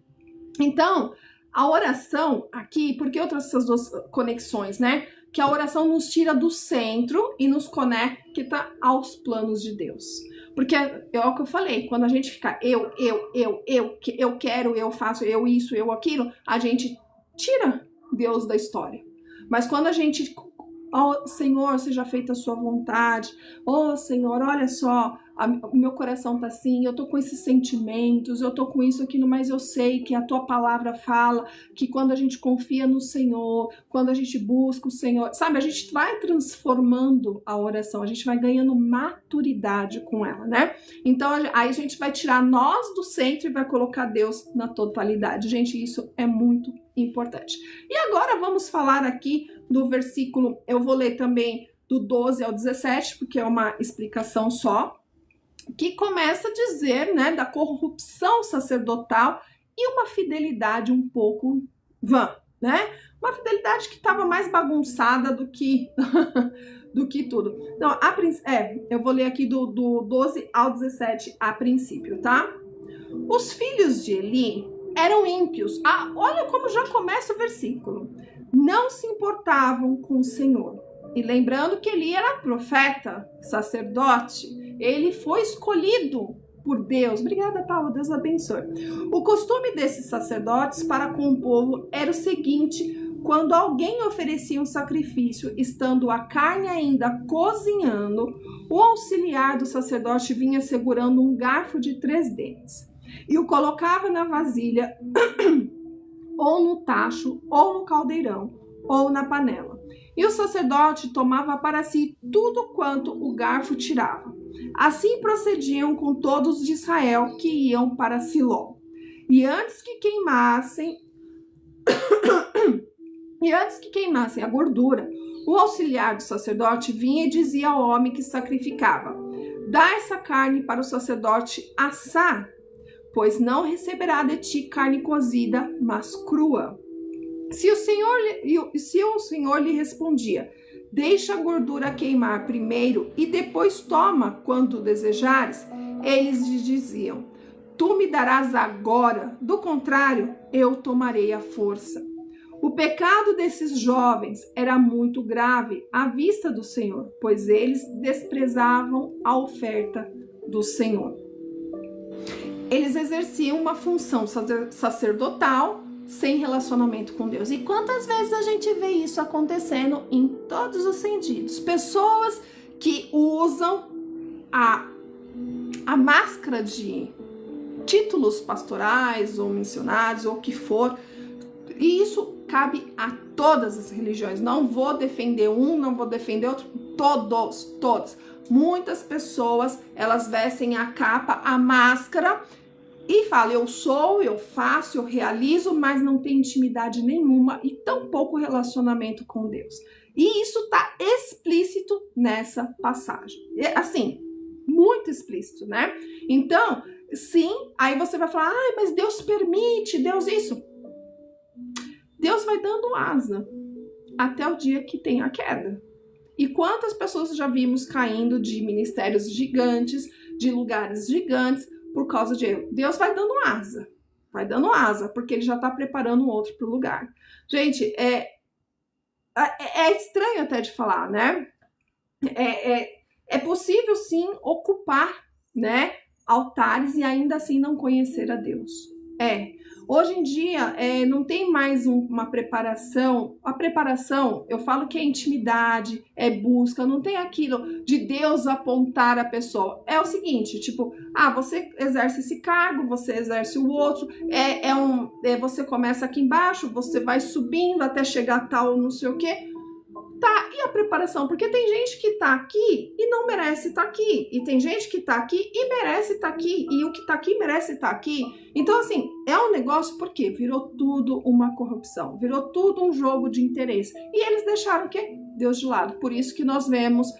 Então, a oração aqui, porque eu trouxe essas duas conexões, né? Que a oração nos tira do centro e nos conecta aos planos de Deus. Porque é o que eu falei, quando a gente fica eu quero, eu faço, eu isso, eu aquilo, a gente tira Deus da história. Mas quando a gente, ó Senhor, seja feita a sua vontade, ó Senhor, olha só, o meu coração tá assim, eu tô com esses sentimentos, eu tô com isso, aquilo, mas eu sei que a tua palavra fala que quando a gente confia no Senhor, quando a gente busca o Senhor, sabe, a gente vai transformando a oração, a gente vai ganhando maturidade com ela, né? Então, aí a gente vai tirar nós do centro e vai colocar Deus na totalidade. Gente, isso é muito importante. E agora vamos falar aqui do versículo, eu vou ler também do 12 ao 17, porque é uma explicação só, que começa a dizer, né, da corrupção sacerdotal e uma fidelidade um pouco vã, né? Uma fidelidade que estava mais bagunçada do que tudo. Então, eu vou ler aqui do 12 ao 17 a princípio, tá? Os filhos de Eli eram ímpios. Olha como já começa o versículo. Não se importavam com o Senhor. E lembrando que Eli era profeta, sacerdote, ele foi escolhido por Deus. Obrigada, Paula, Deus abençoe. O costume desses sacerdotes para com o povo era o seguinte: quando alguém oferecia um sacrifício, estando a carne ainda cozinhando, o auxiliar do sacerdote vinha segurando um garfo de 3 dentes e o colocava na vasilha, ou no tacho, ou no caldeirão, ou na panela. E o sacerdote tomava para si tudo quanto o garfo tirava. Assim procediam com todos de Israel que iam para Siló. E antes que queimassem a gordura, o auxiliar do sacerdote vinha e dizia ao homem que sacrificava: dá essa carne para o sacerdote assar, pois não receberá de ti carne cozida, mas crua. Se o Senhor lhe respondia: deixa a gordura queimar primeiro e depois toma quando desejares, eles lhe diziam: tu me darás agora, do contrário, eu tomarei a força. O pecado desses jovens era muito grave à vista do Senhor, pois eles desprezavam a oferta do Senhor. Eles exerciam uma função sacerdotal, sem relacionamento com Deus. E quantas vezes a gente vê isso acontecendo em todos os sentidos? Pessoas que usam a máscara de títulos pastorais ou missionários ou o que for, e isso cabe a todas as religiões. Não vou defender um, não vou defender outro, todos. Muitas pessoas, elas vestem a capa, a máscara e falam, eu sou, eu faço, eu realizo, mas não tem intimidade nenhuma e tampouco relacionamento com Deus. E isso está explícito nessa passagem. Assim, muito explícito, né? Então, sim, aí você vai falar, mas Deus permite, Deus isso. Deus vai dando asa até o dia que tem a queda. E quantas pessoas já vimos caindo de ministérios gigantes, de lugares gigantes, por causa de Deus vai dando asa, porque ele já está preparando um outro para o lugar. Gente, é estranho até de falar, né? É possível sim ocupar, né, altares e ainda assim não conhecer a Deus. Hoje em dia não tem mais uma preparação. A preparação, eu falo que é intimidade, é busca, não tem aquilo de Deus apontar a pessoa. É o seguinte, tipo, você exerce esse cargo, você exerce o outro, você começa aqui embaixo, você vai subindo até chegar a tal não sei o quê. Tá, e a preparação? Porque tem gente que tá aqui e não merece estar aqui. E tem gente que tá aqui e merece estar aqui. E o que tá aqui merece estar aqui. Então, assim, é um negócio porque virou tudo uma corrupção. Virou tudo um jogo de interesse. E eles deixaram o quê? Deus de lado. Por isso que nós vemos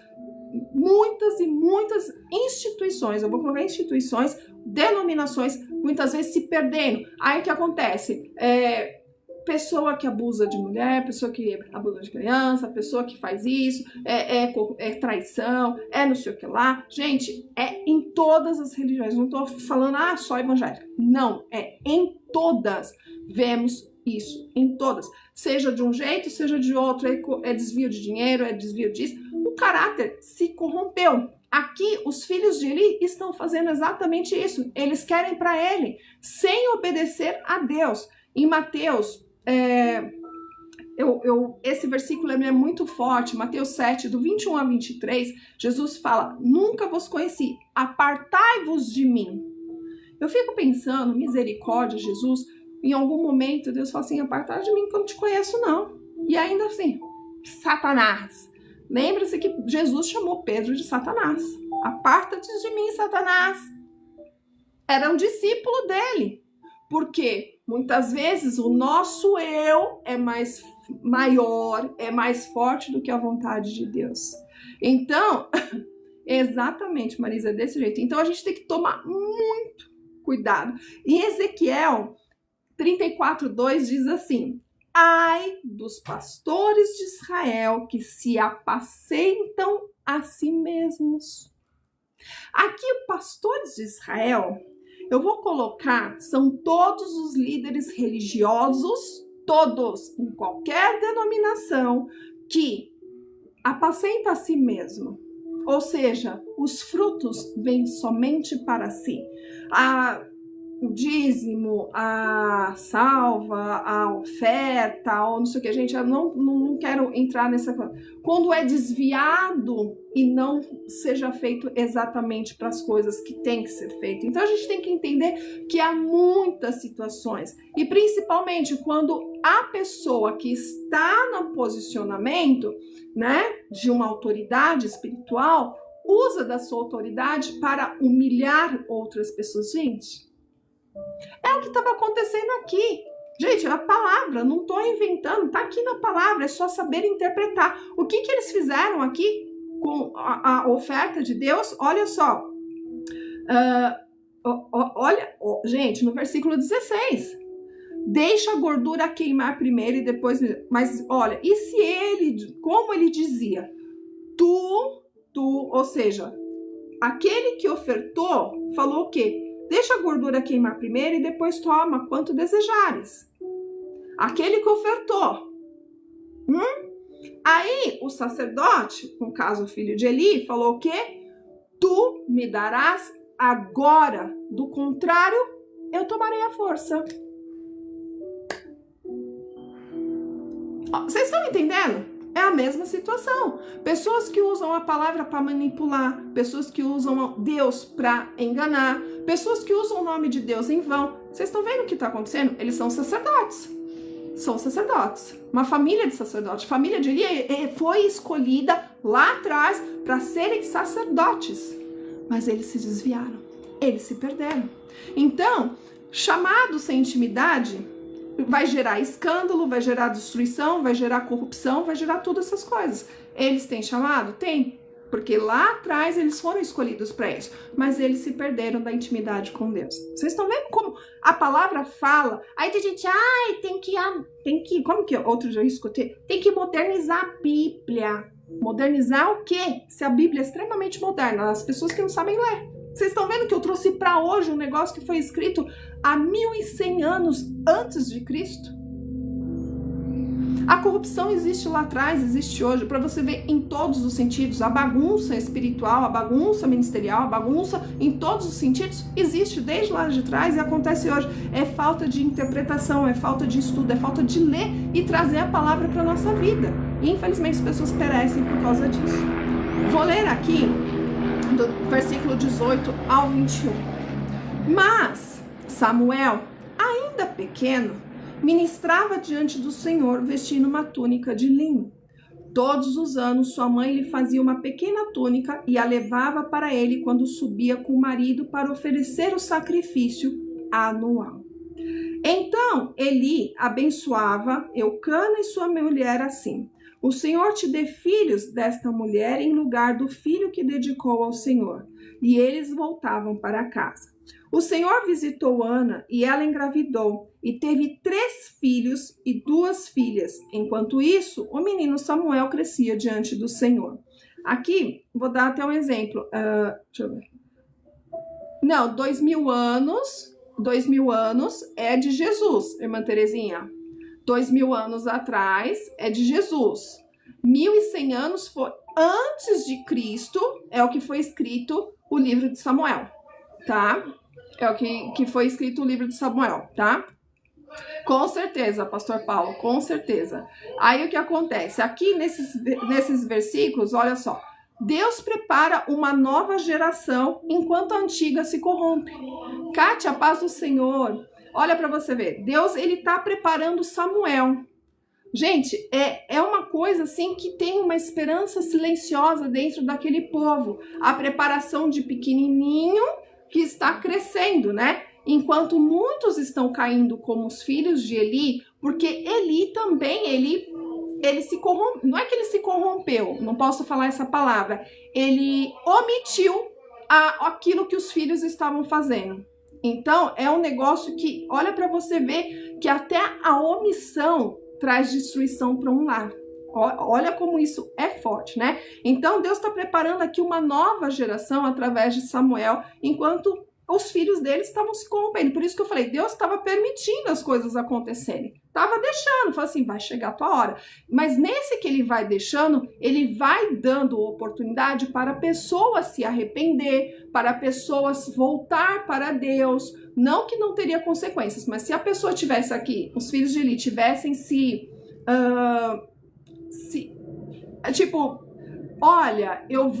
muitas e muitas instituições, eu vou colocar instituições, denominações, muitas vezes se perdendo. Aí o que acontece? Pessoa que abusa de mulher, pessoa que abusa de criança, pessoa que faz isso, é traição, não sei o que lá. Gente, em todas as religiões, não tô falando, só evangélica. Não, em todas. Vemos isso, em todas. Seja de um jeito, seja de outro, é desvio de dinheiro, é desvio disso. O caráter se corrompeu. Aqui, os filhos de Eli estão fazendo exatamente isso. Eles querem para ele, sem obedecer a Deus. Em Mateus, esse versículo é muito forte, Mateus 7, do 21 a 23, Jesus fala, nunca vos conheci, apartai-vos de mim. Eu fico pensando, misericórdia, Jesus, em algum momento Deus fala assim, apartai de mim que eu não te conheço não. E ainda assim, Satanás. Lembra-se que Jesus chamou Pedro de Satanás. Aparta-te de mim, Satanás. Era um discípulo dele. Porque muitas vezes o nosso eu é mais maior, é mais forte do que a vontade de Deus. Então, exatamente, Marisa, desse jeito. Então a gente tem que tomar muito cuidado. Em Ezequiel 34:2 diz assim, ai dos pastores de Israel que se apacentam a si mesmos. Aqui, os pastores de Israel, eu vou colocar, são todos os líderes religiosos, todos, em qualquer denominação, que apacenta a si mesmo. Ou seja, os frutos vêm somente para si. O dízimo, a salva, a oferta, ou não sei o que, gente, eu não quero entrar nessa coisa. Quando é desviado e não seja feito exatamente para as coisas que tem que ser feito. Então a gente tem que entender que há muitas situações, e principalmente quando a pessoa que está no posicionamento, né, de uma autoridade espiritual, usa da sua autoridade para humilhar outras pessoas, gente. É o que estava acontecendo aqui. Gente, a palavra, não estou inventando, está aqui na palavra, é só saber interpretar. O que eles fizeram aqui com a oferta de Deus? Olha só. Gente, no versículo 16. Deixa a gordura queimar primeiro e depois... Mas olha, e se ele, como ele dizia, ou seja, aquele que ofertou falou o quê? Deixa a gordura queimar primeiro e depois toma quanto desejares. Aquele que ofertou. Aí o sacerdote, no caso o filho de Eli, falou o quê? Tu me darás agora, do contrário, eu tomarei a força. Vocês estão entendendo? É a mesma situação. Pessoas que usam a palavra para manipular, pessoas que usam Deus para enganar, pessoas que usam o nome de Deus em vão. Vocês estão vendo o que está acontecendo? Eles são sacerdotes. São sacerdotes. Uma família de sacerdotes. A família de Eli foi escolhida lá atrás para serem sacerdotes. Mas eles se desviaram. Eles se perderam. Então, chamado sem intimidade vai gerar escândalo, vai gerar destruição, vai gerar corrupção, vai gerar todas essas coisas. Eles têm chamado? Tem. Porque lá atrás eles foram escolhidos para isso. Mas eles se perderam da intimidade com Deus. Vocês estão vendo como a palavra fala? Aí tem gente, tem que, como que outro dia eu escutei? Tem que modernizar a Bíblia. Modernizar o quê? Se a Bíblia é extremamente moderna, as pessoas que não sabem ler. Vocês estão vendo que eu trouxe para hoje um negócio que foi escrito há 1100 anos antes de Cristo? A corrupção existe lá atrás, existe hoje, para você ver em todos os sentidos. A bagunça espiritual, a bagunça ministerial, a bagunça em todos os sentidos existe desde lá de trás e acontece hoje. É falta de interpretação, é falta de estudo, é falta de ler e trazer a palavra para a nossa vida. E infelizmente as pessoas perecem por causa disso. Vou ler aqui do versículo 18 ao 21. Mas Samuel, ainda pequeno, ministrava diante do Senhor vestindo uma túnica de linho. Todos os anos sua mãe lhe fazia uma pequena túnica e a levava para ele quando subia com o marido para oferecer o sacrifício anual. Então Eli abençoava Eucana e sua mulher assim: o Senhor te dê filhos desta mulher em lugar do filho que dedicou ao Senhor. E eles voltavam para casa. O Senhor visitou Ana e ela engravidou e teve 3 filhos e 2 filhas. Enquanto isso, o menino Samuel crescia diante do Senhor. Aqui, vou dar até um exemplo. Deixa eu ver. Não, 2000 anos é de Jesus, irmã Terezinha. 2000 anos atrás é de Jesus. 1100 anos foi antes de Cristo, é o que foi escrito o livro de Samuel, tá? É o que foi escrito o livro de Samuel, tá? Com certeza, pastor Paulo, com certeza. Aí o que acontece? Aqui nesses versículos, olha só. Deus prepara uma nova geração enquanto a antiga se corrompe. Kátia, a paz do Senhor. Olha para você ver. Deus, ele tá preparando Samuel. Gente, é uma coisa assim que tem uma esperança silenciosa dentro daquele povo. A preparação de pequenininho que está crescendo, né? Enquanto muitos estão caindo como os filhos de Eli, porque Eli também, ele se corrompeu, não é que ele se corrompeu, não posso falar essa palavra, ele omitiu aquilo que os filhos estavam fazendo. Então, é um negócio que, olha para você ver, que até a omissão traz destruição para um lar. Olha como isso é forte, né? Então, Deus está preparando aqui uma nova geração através de Samuel, enquanto os filhos deles estavam se corrompendo. Por isso que eu falei, Deus estava permitindo as coisas acontecerem. Estava deixando, falou assim, vai chegar a tua hora. Mas nesse que ele vai deixando, ele vai dando oportunidade para a pessoa se arrepender, para a pessoa voltar para Deus. Não que não teria consequências, mas se a pessoa tivesse aqui, os filhos de Eli tivessem tipo, olha, eu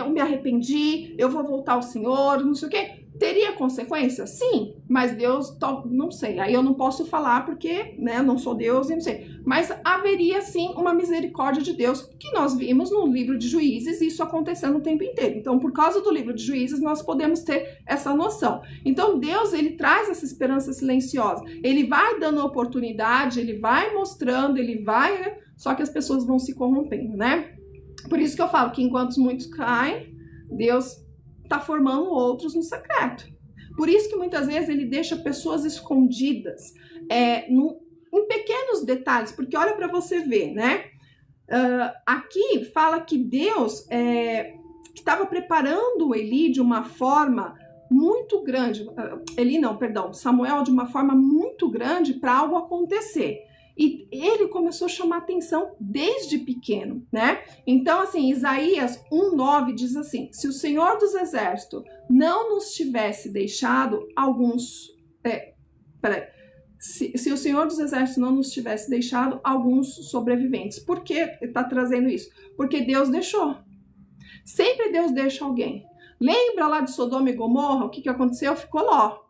me arrependi, eu vou voltar ao Senhor, não sei o quê. Teria consequência? Sim, mas Deus, não sei, aí eu não posso falar porque, né, não sou Deus e não sei. Mas haveria sim uma misericórdia de Deus que nós vimos no livro de Juízes, isso acontecendo o tempo inteiro. Então, por causa do livro de Juízes, nós podemos ter essa noção. Então, Deus, ele traz essa esperança silenciosa. Ele vai dando oportunidade, ele vai mostrando, ele vai, só que as pessoas vão se corrompendo, né? Por isso que eu falo que enquanto muitos caem, Deus está formando outros no secreto. Por isso que muitas vezes ele deixa pessoas escondidas em pequenos detalhes, porque olha para você ver, né? Aqui fala que Deus estava preparando Eli de uma forma muito grande, Samuel de uma forma muito grande para algo acontecer. E ele começou a chamar atenção desde pequeno, né? Então, assim, Isaías 1:9 diz assim: se o Senhor dos Exércitos não nos tivesse deixado se o Senhor dos Exércitos não nos tivesse deixado alguns sobreviventes. Por que está trazendo isso? Porque Deus deixou. Sempre Deus deixa alguém. Lembra lá de Sodoma e Gomorra? O que aconteceu? Ficou Ló.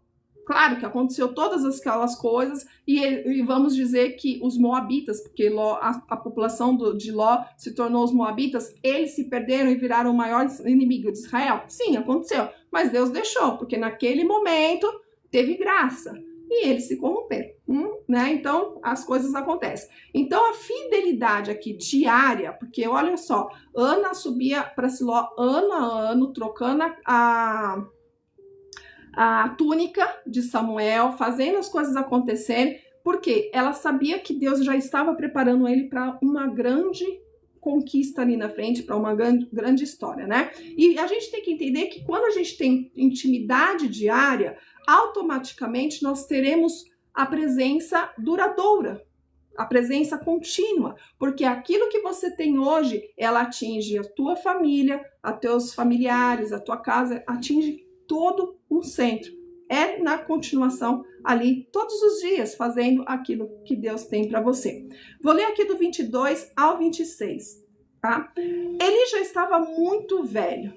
Claro que aconteceu todas aquelas coisas, e vamos dizer que os moabitas, porque Ló, a população de Ló se tornou os moabitas, eles se perderam e viraram o maior inimigo de Israel? Sim, aconteceu, mas Deus deixou, porque naquele momento teve graça, e eles se corromperam, né? Então, as coisas acontecem. Então, a fidelidade aqui diária, porque olha só, Ana subia para Siló ano a ano, trocando a túnica de Samuel, fazendo as coisas acontecerem, porque ela sabia que Deus já estava preparando ele para uma grande conquista ali na frente, para uma grande história, né? E a gente tem que entender que quando a gente tem intimidade diária, automaticamente nós teremos a presença duradoura, a presença contínua, porque aquilo que você tem hoje, ela atinge a tua família, a teus familiares, a tua casa, atinge todo o centro. É na continuação ali, todos os dias, fazendo aquilo que Deus tem para você. Vou ler aqui do 22 ao 26, tá? Ele já estava muito velho.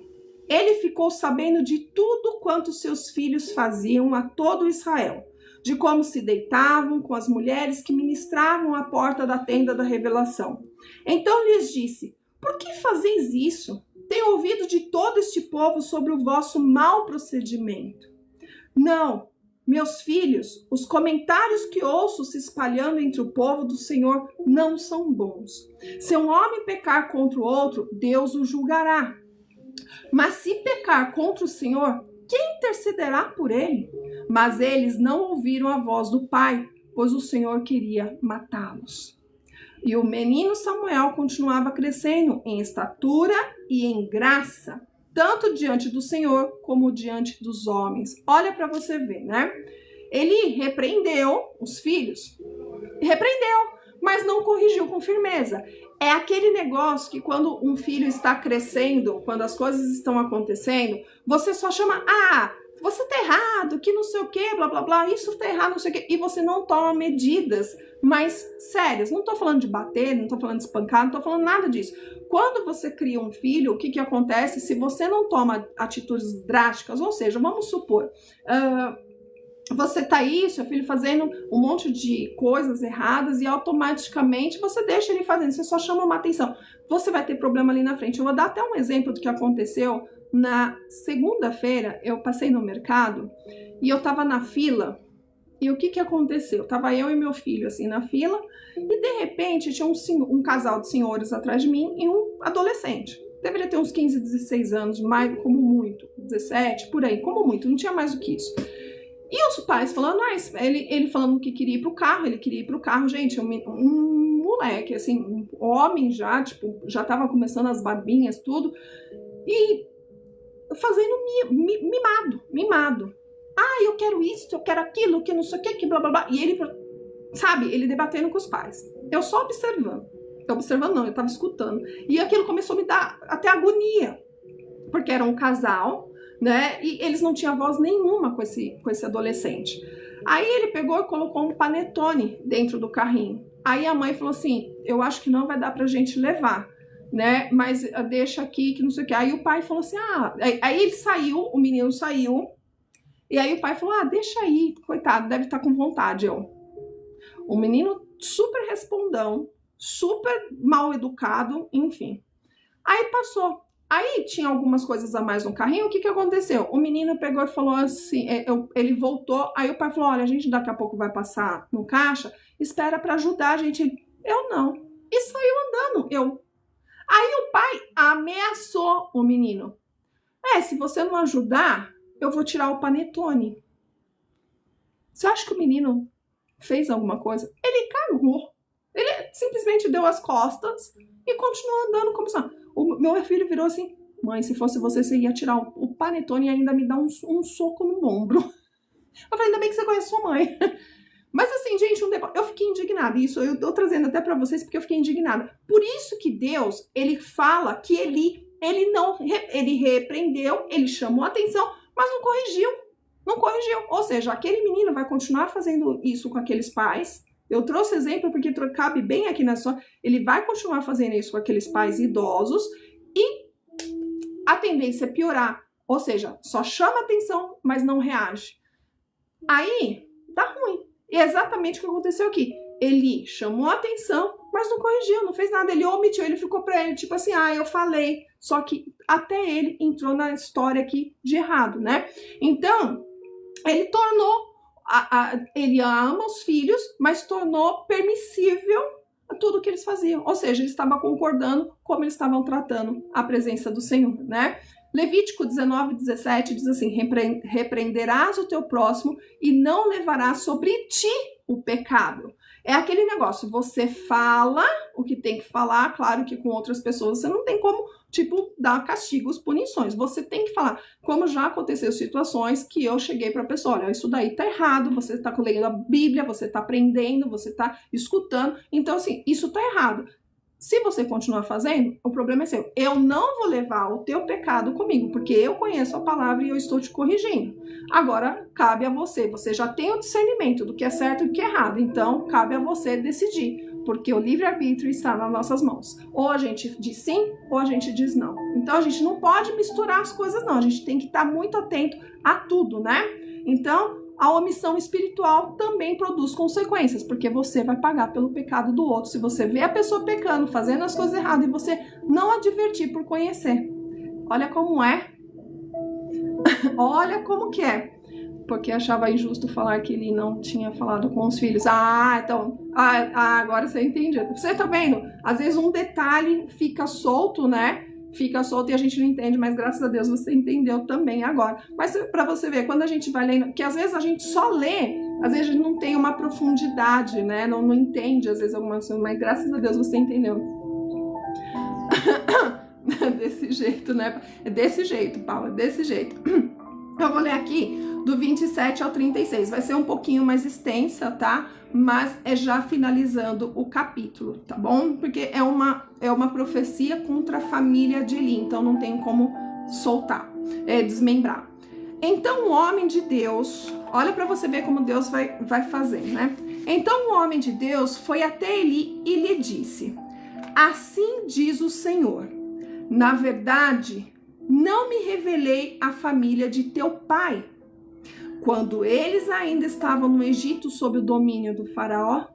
Ele ficou sabendo de tudo quanto seus filhos faziam a todo Israel, de como se deitavam com as mulheres que ministravam à porta da tenda da revelação. Então lhes disse: por que fazeis isso? Tenho ouvido de todo este povo sobre o vosso mau procedimento. Não, meus filhos, os comentários que ouço se espalhando entre o povo do Senhor não são bons. Se um homem pecar contra o outro, Deus o julgará. Mas se pecar contra o Senhor, quem intercederá por ele? Mas eles não ouviram a voz do Pai, pois o Senhor queria matá-los. E o menino Samuel continuava crescendo em estatura e em graça, tanto diante do Senhor como diante dos homens. Olha para você ver, né? Ele repreendeu os filhos, mas não corrigiu com firmeza. É aquele negócio que quando um filho está crescendo, quando as coisas estão acontecendo, você só chama, você tá errado, que não sei o que, blá blá blá, isso tá errado, não sei o que, e você não toma medidas mais sérias. Não tô falando de bater, não tô falando de espancar, não tô falando nada disso. Quando você cria um filho, o que acontece se você não toma atitudes drásticas? Ou seja, vamos supor, você tá aí, seu filho fazendo um monte de coisas erradas e automaticamente você deixa ele fazendo, você só chama uma atenção. Você vai ter problema ali na frente. Eu vou dar até um exemplo do que aconteceu. Na segunda-feira, eu passei no mercado e eu tava na fila. E o que aconteceu? Tava eu e meu filho assim na fila e de repente tinha um casal de senhores atrás de mim e um adolescente. Deveria ter uns 15, 16 anos, mais como muito, 17, por aí, como muito, não tinha mais do que isso. E os pais falando, ele falando que queria ir pro carro, ele queria ir pro carro, gente, um moleque, assim, um homem já, tipo, já tava começando as barbinhas, tudo, e fazendo mimado. Eu quero isso, eu quero aquilo, que não sei o que blá blá blá. E ele, sabe, ele debatendo com os pais. Eu só observando. Eu tava escutando. E aquilo começou a me dar até agonia. Porque era um casal, né? E eles não tinham voz nenhuma com esse adolescente. Aí ele pegou e colocou um panetone dentro do carrinho. Aí a mãe falou assim, eu acho que não vai dar pra gente levar, né? Mas deixa aqui, que não sei o que. Aí o pai falou assim, aí ele saiu, o menino saiu. E aí o pai falou, deixa aí, coitado, deve estar com vontade. O menino super respondão, super mal educado, enfim. Aí passou. Aí tinha algumas coisas a mais no carrinho, o que aconteceu? O menino pegou e falou assim, ele voltou, aí o pai falou, olha, a gente daqui a pouco vai passar no caixa, espera para ajudar a gente. Eu não. E saiu andando, Aí o pai ameaçou o menino. Se você não ajudar, eu vou tirar o panetone. Você acha que o menino fez alguma coisa? Ele cagou. Ele simplesmente deu as costas e continuou andando como se... O meu filho virou assim, mãe, se fosse você ia tirar o panetone e ainda me dar um soco no ombro. Eu falei, ainda bem que você conhece sua mãe. Mas assim, gente, eu fiquei indignada. Isso eu tô trazendo até pra vocês porque eu fiquei indignada. Por isso que Deus, ele fala que ele repreendeu, ele chamou a atenção, mas não corrigiu. não corrigiu. Ou seja, aquele menino vai continuar fazendo isso com aqueles pais. Eu trouxe exemplo porque cabe bem aqui na sua... Ele vai continuar fazendo isso com aqueles pais idosos e a tendência é piorar. Ou seja, só chama atenção, mas não reage. Aí, dá ruim. E é exatamente o que aconteceu aqui. Ele chamou a atenção, mas não corrigiu, não fez nada. Ele omitiu, ele ficou pra ele, tipo assim, eu falei. Só que até ele entrou na história aqui de errado, né? Então, ele tornou, ele ama os filhos, mas tornou permissível tudo que eles faziam. Ou seja, ele estava concordando como eles estavam tratando a presença do Senhor, né? Levítico 19:17 diz assim: repreenderás o teu próximo e não levarás sobre ti o pecado. É aquele negócio, você fala o que tem que falar, claro que com outras pessoas você não tem como, tipo, dar castigos, punições. Você tem que falar, como já aconteceu situações que eu cheguei pra pessoa, olha, isso daí tá errado, você tá lendo a Bíblia, você tá aprendendo, você tá escutando, então assim, isso tá errado. Se você continuar fazendo, o problema é seu. Eu não vou levar o teu pecado comigo, porque eu conheço a palavra e eu estou te corrigindo. Agora, cabe a você. Você já tem o discernimento do que é certo e do que é errado. Então, cabe a você decidir, porque o livre-arbítrio está nas nossas mãos. Ou a gente diz sim, ou a gente diz não. Então, a gente não pode misturar as coisas, não. A gente tem que estar muito atento a tudo, né? Então, a omissão espiritual também produz consequências, porque você vai pagar pelo pecado do outro. Se você vê a pessoa pecando, fazendo as coisas erradas, e você não advertir por conhecer. Olha como é. Olha como que é. Porque achava injusto falar que ele não tinha falado com os filhos. Então, agora você entende. Você tá vendo? Às vezes um detalhe fica solto, né? Fica solto e a gente não entende, mas graças a Deus você entendeu também agora. Mas para você ver, quando a gente vai lendo, que às vezes a gente só lê, às vezes a gente não tem uma profundidade, né? Não entende às vezes algumas coisas, mas graças a Deus você entendeu. Desse jeito, né? É desse jeito, Paula, desse jeito. Eu vou ler aqui do 27 ao 36. Vai ser um pouquinho mais extensa, tá? Mas é já finalizando o capítulo, tá bom? Porque é uma profecia contra a família de Eli, então não tem como soltar, desmembrar. Então o homem de Deus, olha para você ver como Deus vai fazer, né? Então o homem de Deus foi até Eli e lhe disse: assim diz o Senhor, na verdade, não me revelei à família de teu pai, quando eles ainda estavam no Egito sob o domínio do faraó.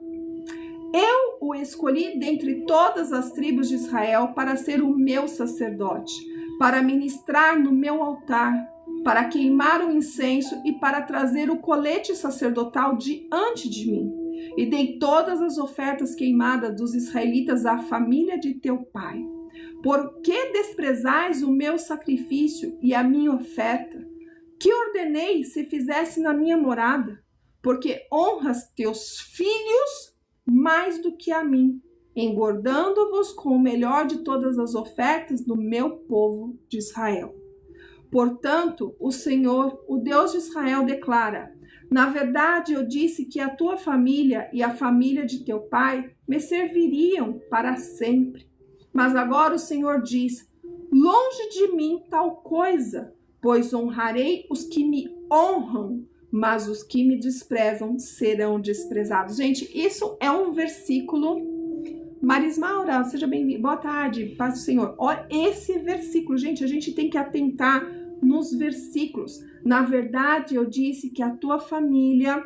Eu o escolhi dentre todas as tribos de Israel para ser o meu sacerdote, para ministrar no meu altar, para queimar o incenso e para trazer o colete sacerdotal diante de mim. E dei todas as ofertas queimadas dos israelitas à família de teu pai. Por que desprezais o meu sacrifício e a minha oferta, que ordenei se fizesse na minha morada? Porque honras teus filhos mais do que a mim, engordando-vos com o melhor de todas as ofertas do meu povo de Israel. Portanto, o Senhor, o Deus de Israel, declara: na verdade, eu disse que a tua família e a família de teu pai me serviriam para sempre. Mas agora o Senhor diz: longe de mim tal coisa, pois honrarei os que me honram, mas os que me desprezam serão desprezados. Gente, isso é um versículo. Marismaura, seja bem-vinda. Boa tarde, paz do Senhor. Olha esse versículo, gente, a gente tem que atentar nos versículos. Na verdade, eu disse que a tua família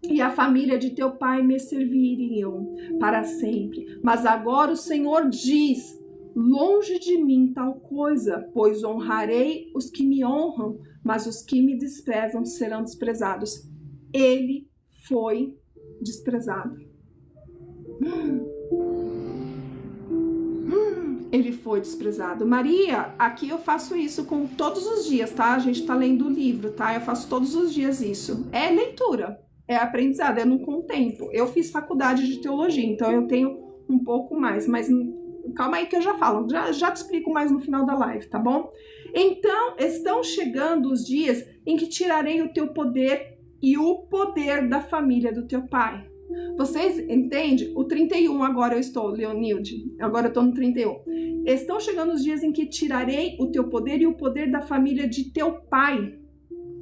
e a família de teu pai me serviriam para sempre. Mas agora o Senhor diz: longe de mim tal coisa, pois honrarei os que me honram, mas os que me desprezam serão desprezados. Ele foi desprezado. Ele foi desprezado. Maria, aqui eu faço isso com todos os dias, tá? A gente tá lendo o livro, tá? Eu faço todos os dias isso. É leitura, é aprendizado, é no contempo. Eu fiz faculdade de teologia, então eu tenho um pouco mais, mas calma aí que eu já falo, já te explico mais no final da live, tá bom? Então, estão chegando os dias em que tirarei o teu poder e o poder da família do teu pai. Vocês entendem? O 31 agora eu estou, Leonilde, agora eu estou no 31. Estão chegando os dias em que tirarei o teu poder e o poder da família de teu pai.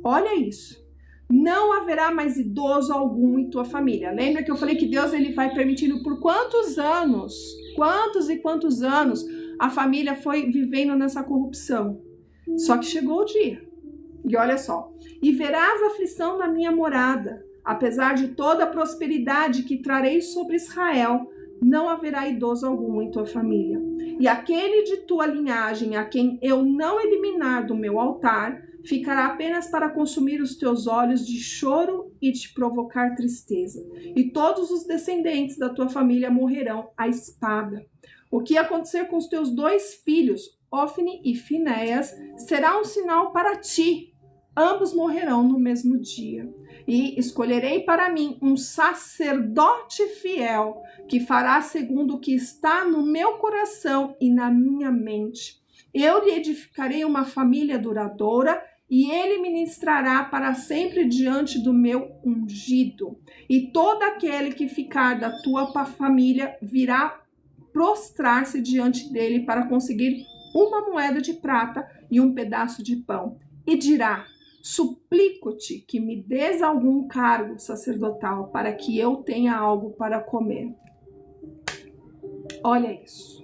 Olha isso. Não haverá mais idoso algum em tua família. Lembra que eu falei que Deus ele vai permitindo por quantos anos, quantos e quantos anos a família foi vivendo nessa corrupção. Só que chegou o dia. E olha só. E verás aflição na minha morada. Apesar de toda a prosperidade que trarei sobre Israel, não haverá idoso algum em tua família. E aquele de tua linhagem a quem eu não eliminar do meu altar, ficará apenas para consumir os teus olhos de choro e te provocar tristeza. E todos os descendentes da tua família morrerão à espada. O que acontecer com os teus 2 filhos, Ofni e Finéias, será um sinal para ti. Ambos morrerão no mesmo dia. E escolherei para mim um sacerdote fiel, que fará segundo o que está no meu coração e na minha mente. Eu lhe edificarei uma família duradoura, e ele ministrará para sempre diante do meu ungido. E todo aquele que ficar da tua família virá prostrar-se diante dele para conseguir uma moeda de prata e um pedaço de pão. E dirá: suplico-te que me des algum cargo sacerdotal para que eu tenha algo para comer. Olha isso.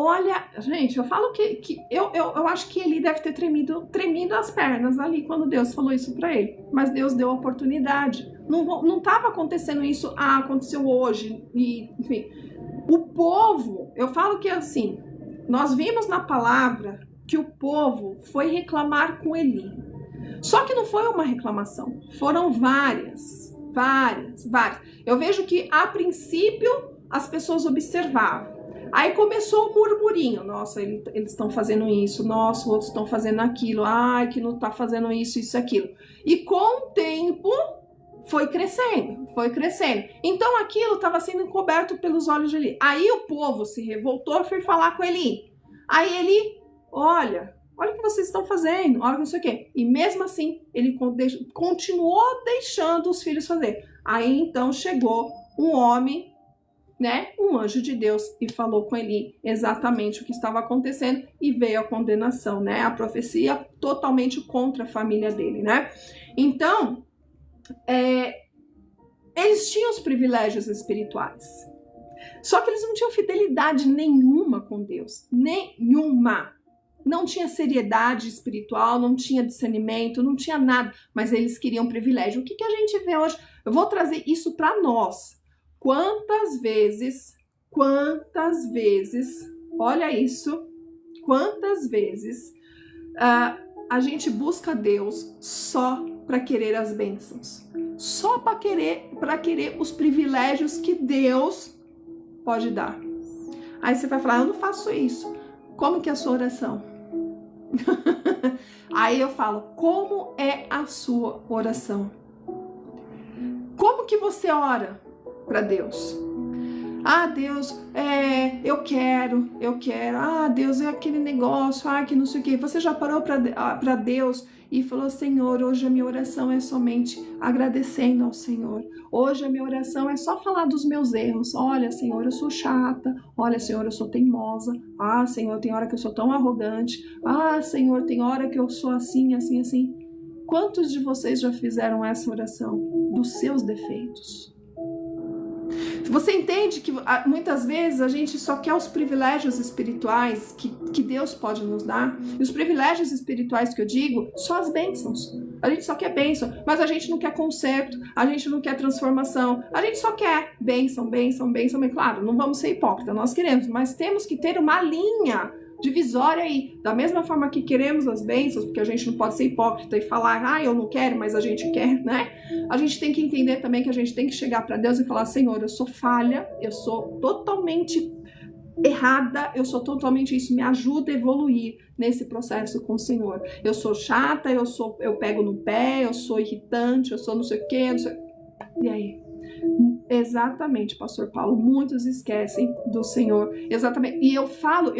Olha, gente, eu falo que eu acho que ele deve ter tremido as pernas ali quando Deus falou isso para ele. Mas Deus deu a oportunidade. Não estava acontecendo isso, aconteceu hoje. E, enfim, o povo, eu falo que assim, nós vimos na palavra que o povo foi reclamar com Eli. Só que não foi uma reclamação, foram várias. Eu vejo que a princípio as pessoas observavam. Aí começou o murmurinho, nossa, eles estão fazendo isso, nossa, outros estão fazendo aquilo, ai, que não está fazendo isso, aquilo. E com o tempo foi crescendo. Então aquilo estava sendo encoberto pelos olhos de Eli. Aí o povo se revoltou e foi falar com Eli. Aí Eli, olha o que vocês estão fazendo, olha não sei o quê. E mesmo assim, ele continuou deixando os filhos fazer. Aí então chegou um homem, né, um anjo de Deus, e falou com Eli exatamente o que estava acontecendo, e veio a condenação, né, a profecia totalmente contra a família dele, né. Então, eles tinham os privilégios espirituais, só que eles não tinham fidelidade nenhuma com Deus, nenhuma. Não tinha seriedade espiritual, não tinha discernimento, não tinha nada, mas eles queriam privilégio. O que a gente vê hoje? Eu vou trazer isso para nós. Quantas vezes, olha isso, quantas vezes a gente busca Deus só para querer as bênçãos, só para querer os privilégios que Deus pode dar. Aí você vai falar, eu não faço isso. Como que é a sua oração? Aí eu falo, como é a sua oração? Como que você ora para Deus? Deus, eu quero. Deus, é aquele negócio, que não sei o que. Você já parou para Deus e falou, Senhor, hoje a minha oração é somente agradecendo ao Senhor. Hoje a minha oração é só falar dos meus erros. Olha, Senhor, eu sou chata. Olha, Senhor, eu sou teimosa. Senhor, tem hora que eu sou tão arrogante. Senhor, tem hora que eu sou assim. Quantos de vocês já fizeram essa oração dos seus defeitos? Você entende que muitas vezes a gente só quer os privilégios espirituais que Deus pode nos dar? E os privilégios espirituais que eu digo, só as bênçãos. A gente só quer bênção, mas a gente não quer conserto, a gente não quer transformação, a gente só quer bênção. Mas claro, não vamos ser hipócritas, nós queremos, mas temos que ter uma linha divisória aí. Da mesma forma que queremos as bênçãos, porque a gente não pode ser hipócrita e falar, eu não quero, mas a gente quer, né? A gente tem que entender também que a gente tem que chegar para Deus e falar, Senhor, eu sou falha, eu sou totalmente errada, eu sou totalmente isso, me ajuda a evoluir nesse processo com o Senhor. Eu sou chata, eu pego no pé, eu sou irritante, eu sou não sei o quê, não sei... E aí? Exatamente, pastor Paulo, muitos esquecem do Senhor, exatamente, e eu falo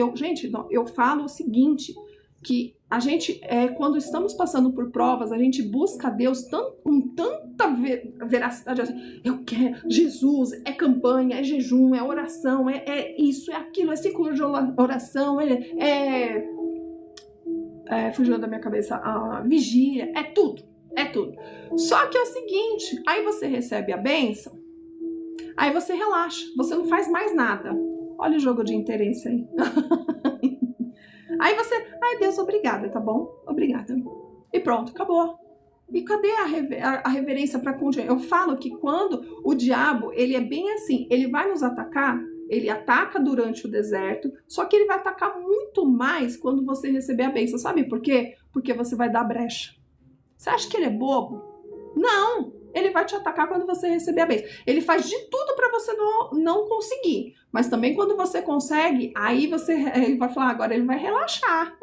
o seguinte, que a gente, quando estamos passando por provas, a gente busca Deus com tanta veracidade, assim, eu quero, Jesus, é campanha, é jejum, é oração, é isso, é aquilo, é ciclo de oração, fugiu da minha cabeça, a vigília, é tudo. É tudo. Só que é o seguinte, aí você recebe a bênção, aí você relaxa, você não faz mais nada. Olha o jogo de interesse aí. Aí você, ai Deus, obrigada, tá bom? Obrigada. E pronto, acabou. E cadê a reverência para continuar? Eu falo que quando o diabo, ele é bem assim, ele vai nos atacar, ele ataca durante o deserto, só que ele vai atacar muito mais quando você receber a bênção. Sabe por quê? Porque você vai dar brecha. Você acha que ele é bobo? Não! Ele vai te atacar quando você receber a bênção. Ele faz de tudo para você não conseguir. Mas também quando você consegue, aí ele vai falar, agora ele vai relaxar.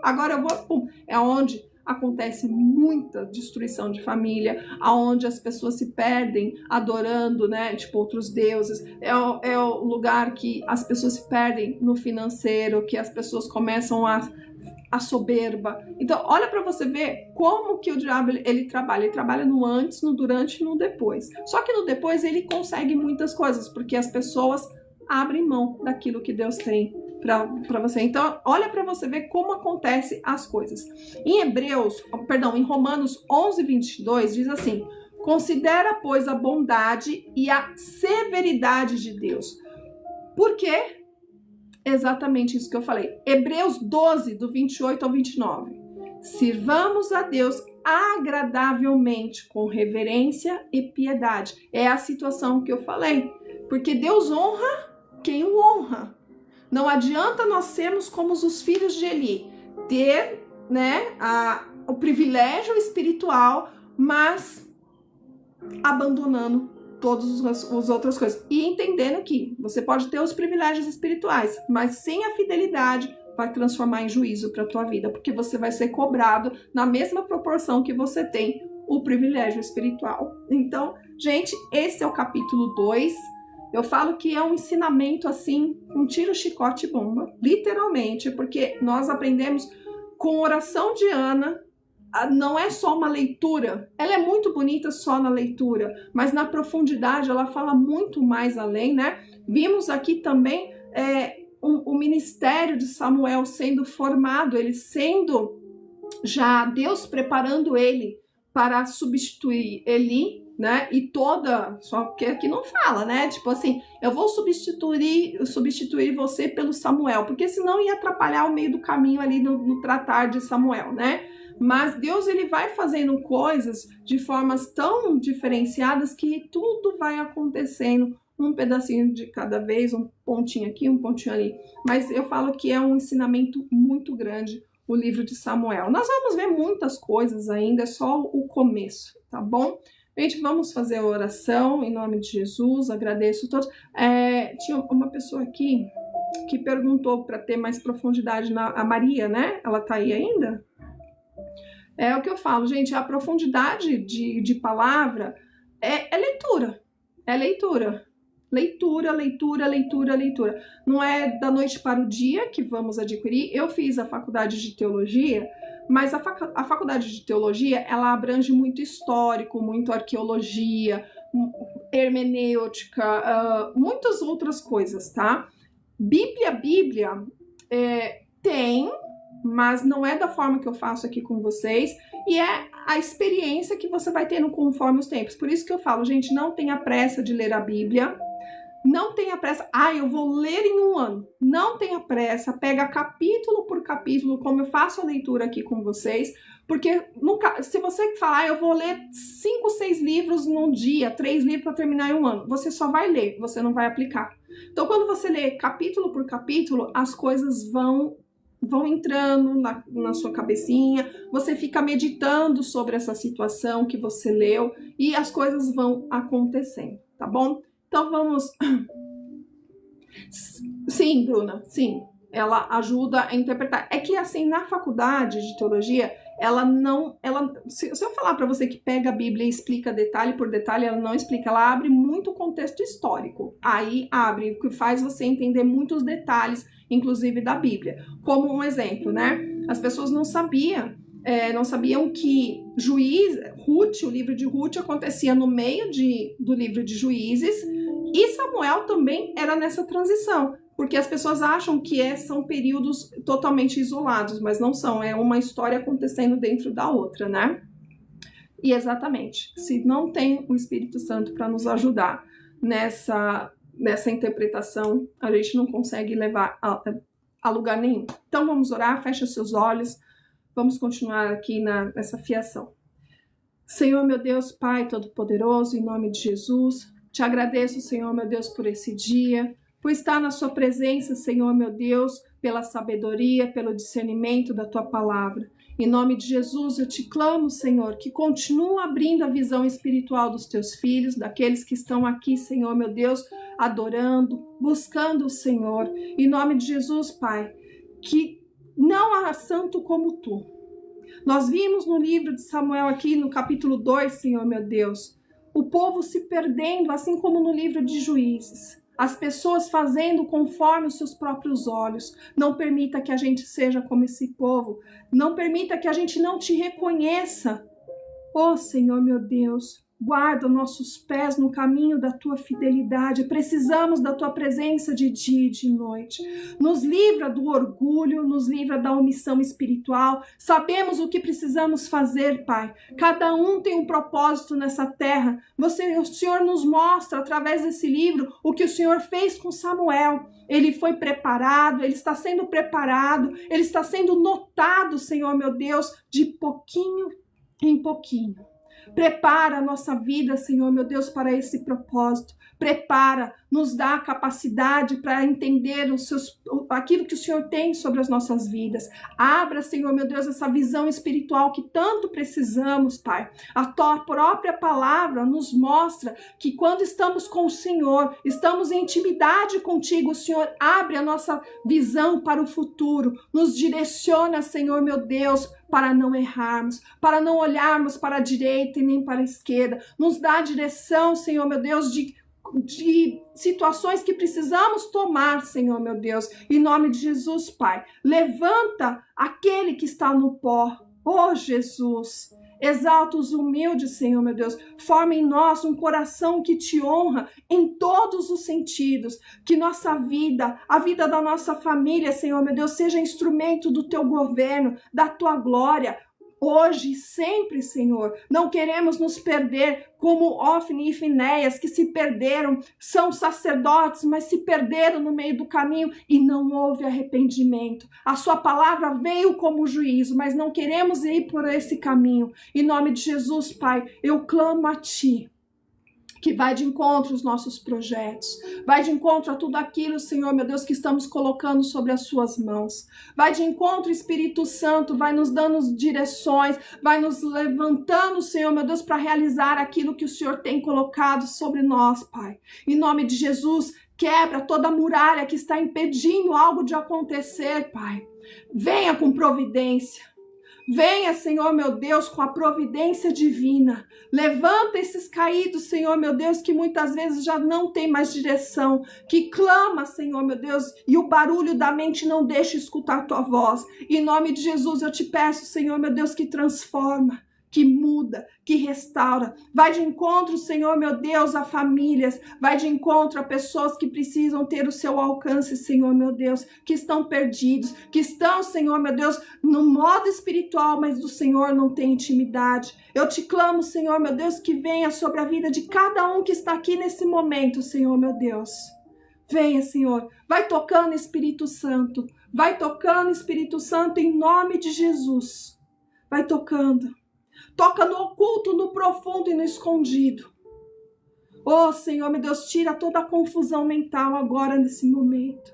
Agora eu vou... Pum. É onde acontece muita destruição de família, aonde as pessoas se perdem adorando, né, tipo, outros deuses. É o lugar que as pessoas se perdem no financeiro, que as pessoas começam a soberba. Então, olha para você ver como que o diabo ele trabalha. Ele trabalha no antes, no durante e no depois. Só que no depois ele consegue muitas coisas, porque as pessoas abrem mão daquilo que Deus tem para você. Então, olha para você ver como acontece as coisas. Em Romanos 11:22 diz assim: considera, pois, a bondade e a severidade de Deus. Por quê? Exatamente isso que eu falei. Hebreus 12, do 28 ao 29. Sirvamos a Deus agradavelmente, com reverência e piedade. É a situação que eu falei. Porque Deus honra quem o honra. Não adianta nós sermos como os filhos de Eli, ter, né, o privilégio espiritual, mas abandonando todas as outras coisas. E entendendo que você pode ter os privilégios espirituais, mas sem a fidelidade vai transformar em juízo para a tua vida, porque você vai ser cobrado na mesma proporção que você tem o privilégio espiritual. Então, gente, esse é o capítulo 2. Eu falo que é um ensinamento assim, um tiro, chicote e bomba, literalmente, porque nós aprendemos com oração de Ana. Não é só uma leitura, ela é muito bonita só na leitura, mas na profundidade ela fala muito mais além, né? Vimos aqui também o ministério de Samuel sendo formado, ele sendo já Deus preparando ele para substituir Eli, né? E só que aqui não fala, né? Tipo assim, eu vou substituir você pelo Samuel, porque senão ia atrapalhar o meio do caminho ali no tratar de Samuel, né? Mas Deus, ele vai fazendo coisas de formas tão diferenciadas que tudo vai acontecendo um pedacinho de cada vez, um pontinho aqui, um pontinho ali. Mas eu falo que é um ensinamento muito grande o livro de Samuel. Nós vamos ver muitas coisas ainda, é só o começo, tá bom? Gente, vamos fazer a oração em nome de Jesus, agradeço a todos. Tinha uma pessoa aqui que perguntou para ter mais profundidade a Maria, né? Ela tá aí ainda? É o que eu falo, gente, a profundidade de palavra é leitura. É leitura. Leitura, leitura, leitura, leitura. Não é da noite para o dia que vamos adquirir. Eu fiz a faculdade de teologia, mas a faculdade de teologia, ela abrange muito histórico, muito arqueologia, hermenêutica, muitas outras coisas, tá? Bíblia tem, mas não é da forma que eu faço aqui com vocês, e é a experiência que você vai tendo conforme os tempos. Por isso que eu falo, gente, não tenha pressa de ler a Bíblia, não tenha pressa, eu vou ler em um ano. Não tenha pressa, pega capítulo por capítulo, como eu faço a leitura aqui com vocês, porque se você falar, eu vou ler 5, 6 livros num dia, 3 livros para terminar em um ano, você só vai ler, você não vai aplicar. Então, quando você lê capítulo por capítulo, as coisas vão entrando na sua cabecinha, você fica meditando sobre essa situação que você leu e as coisas vão acontecendo, tá bom? Então vamos... Sim, Bruna, sim, ela ajuda a interpretar. É que assim, na faculdade de teologia, se eu falar para você que pega a Bíblia e explica detalhe por detalhe, ela não explica, ela abre muito o contexto histórico. Aí abre, o que faz você entender muitos detalhes, inclusive da Bíblia. Como um exemplo, né? As pessoas não sabiam que o livro de Ruth acontecia no meio do livro de Juízes, e Samuel também era nessa transição, porque as pessoas acham que são períodos totalmente isolados, mas não são, é uma história acontecendo dentro da outra, né? E exatamente, se não tem o Espírito Santo para nos ajudar nessa interpretação, a gente não consegue levar a lugar nenhum. Então vamos orar, fecha seus olhos, vamos continuar aqui nessa fiação. Senhor, meu Deus, Pai Todo-Poderoso, em nome de Jesus, te agradeço, Senhor, meu Deus, por esse dia, por estar na sua presença, Senhor, meu Deus, pela sabedoria, pelo discernimento da tua palavra. Em nome de Jesus, eu te clamo, Senhor, que continua abrindo a visão espiritual dos teus filhos, daqueles que estão aqui, Senhor, meu Deus, adorando, buscando o Senhor. Em nome de Jesus, Pai, que não há santo como tu. Nós vimos no livro de Samuel aqui, no capítulo 2, Senhor, meu Deus, o povo se perdendo, assim como no livro de Juízes. As pessoas fazendo conforme os seus próprios olhos. Não permita que a gente seja como esse povo. Não permita que a gente não te reconheça. Oh, Senhor, meu Deus, guarda nossos pés no caminho da tua fidelidade. Precisamos da tua presença de dia e de noite. Nos livra do orgulho, nos livra da omissão espiritual. Sabemos o que precisamos fazer, Pai. Cada um tem um propósito nessa terra. O Senhor nos mostra, através desse livro, o que o Senhor fez com Samuel. Ele foi preparado, ele está sendo preparado, ele está sendo notado, Senhor, meu Deus, de pouquinho em pouquinho. Prepara a nossa vida, Senhor, meu Deus, para esse propósito. Prepara, nos dá a capacidade para entender aquilo que o Senhor tem sobre as nossas vidas. Abra, Senhor, meu Deus, essa visão espiritual que tanto precisamos, Pai. A tua própria palavra nos mostra que quando estamos com o Senhor, estamos em intimidade contigo, o Senhor abre a nossa visão para o futuro. Nos direciona, Senhor, meu Deus, para não errarmos, para não olharmos para a direita e nem para a esquerda. Nos dá a direção, Senhor, meu Deus, de situações que precisamos tomar, Senhor, meu Deus. Em nome de Jesus, Pai. Levanta aquele que está no pó. Oh, Jesus. Exalta os humildes, Senhor, meu Deus. Forma em nós um coração que te honra em todos os sentidos. Que nossa vida, a vida da nossa família, Senhor, meu Deus, seja instrumento do teu governo, da tua glória. Hoje e sempre, Senhor, não queremos nos perder como Ofni e Finéias, que se perderam, são sacerdotes, mas se perderam no meio do caminho e não houve arrependimento. A sua palavra veio como juízo, mas não queremos ir por esse caminho. Em nome de Jesus, Pai, eu clamo a Ti, que vai de encontro aos nossos projetos, vai de encontro a tudo aquilo, Senhor, meu Deus, que estamos colocando sobre as suas mãos. Vai de encontro, Espírito Santo, vai nos dando direções, vai nos levantando, Senhor, meu Deus, para realizar aquilo que o Senhor tem colocado sobre nós, Pai. Em nome de Jesus, quebra toda a muralha que está impedindo algo de acontecer, Pai. Venha com providência. Venha, Senhor, meu Deus, com a providência divina. Levanta esses caídos, Senhor, meu Deus, que muitas vezes já não tem mais direção, que clama, Senhor, meu Deus, e o barulho da mente não deixa escutar a tua voz. Em nome de Jesus, eu te peço, Senhor, meu Deus, que transforma, que muda, que restaura. Vai de encontro, Senhor, meu Deus, a famílias. Vai de encontro a pessoas que precisam ter o seu alcance, Senhor, meu Deus, que estão perdidos, que estão, Senhor, meu Deus, no modo espiritual, mas do Senhor não tem intimidade. Eu te clamo, Senhor, meu Deus, que venha sobre a vida de cada um que está aqui nesse momento, Senhor, meu Deus. Venha, Senhor. Vai tocando, Espírito Santo. Vai tocando, Espírito Santo, em nome de Jesus. Vai tocando. Toca no oculto, no profundo e no escondido. Oh, Senhor, meu Deus, tira toda a confusão mental agora nesse momento.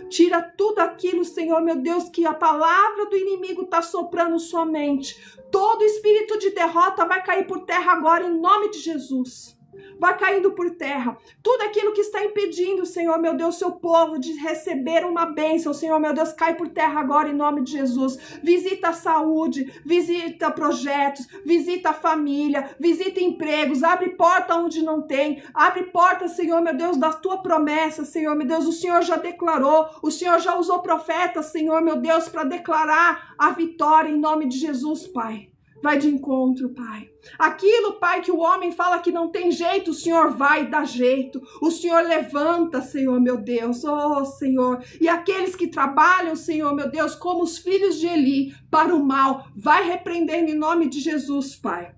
Tira tudo aquilo, Senhor, meu Deus, que a palavra do inimigo está soprando sua mente. Todo espírito de derrota vai cair por terra agora em nome de Jesus. Vai caindo por terra. Tudo aquilo que está impedindo, Senhor, meu Deus, seu povo de receber uma bênção, Senhor, meu Deus, cai por terra agora em nome de Jesus. Visita a saúde, visita projetos, visita a família, visita empregos, abre porta onde não tem, abre porta, Senhor, meu Deus, da tua promessa, Senhor, meu Deus, o Senhor já declarou, o Senhor já usou profetas, Senhor, meu Deus, para declarar a vitória em nome de Jesus, Pai. Vai de encontro, Pai. Aquilo, Pai, que o homem fala que não tem jeito, o Senhor vai dar jeito. O Senhor levanta, Senhor, meu Deus. Oh, Senhor. E aqueles que trabalham, Senhor, meu Deus, como os filhos de Eli, para o mal, vai repreendendo em nome de Jesus, Pai.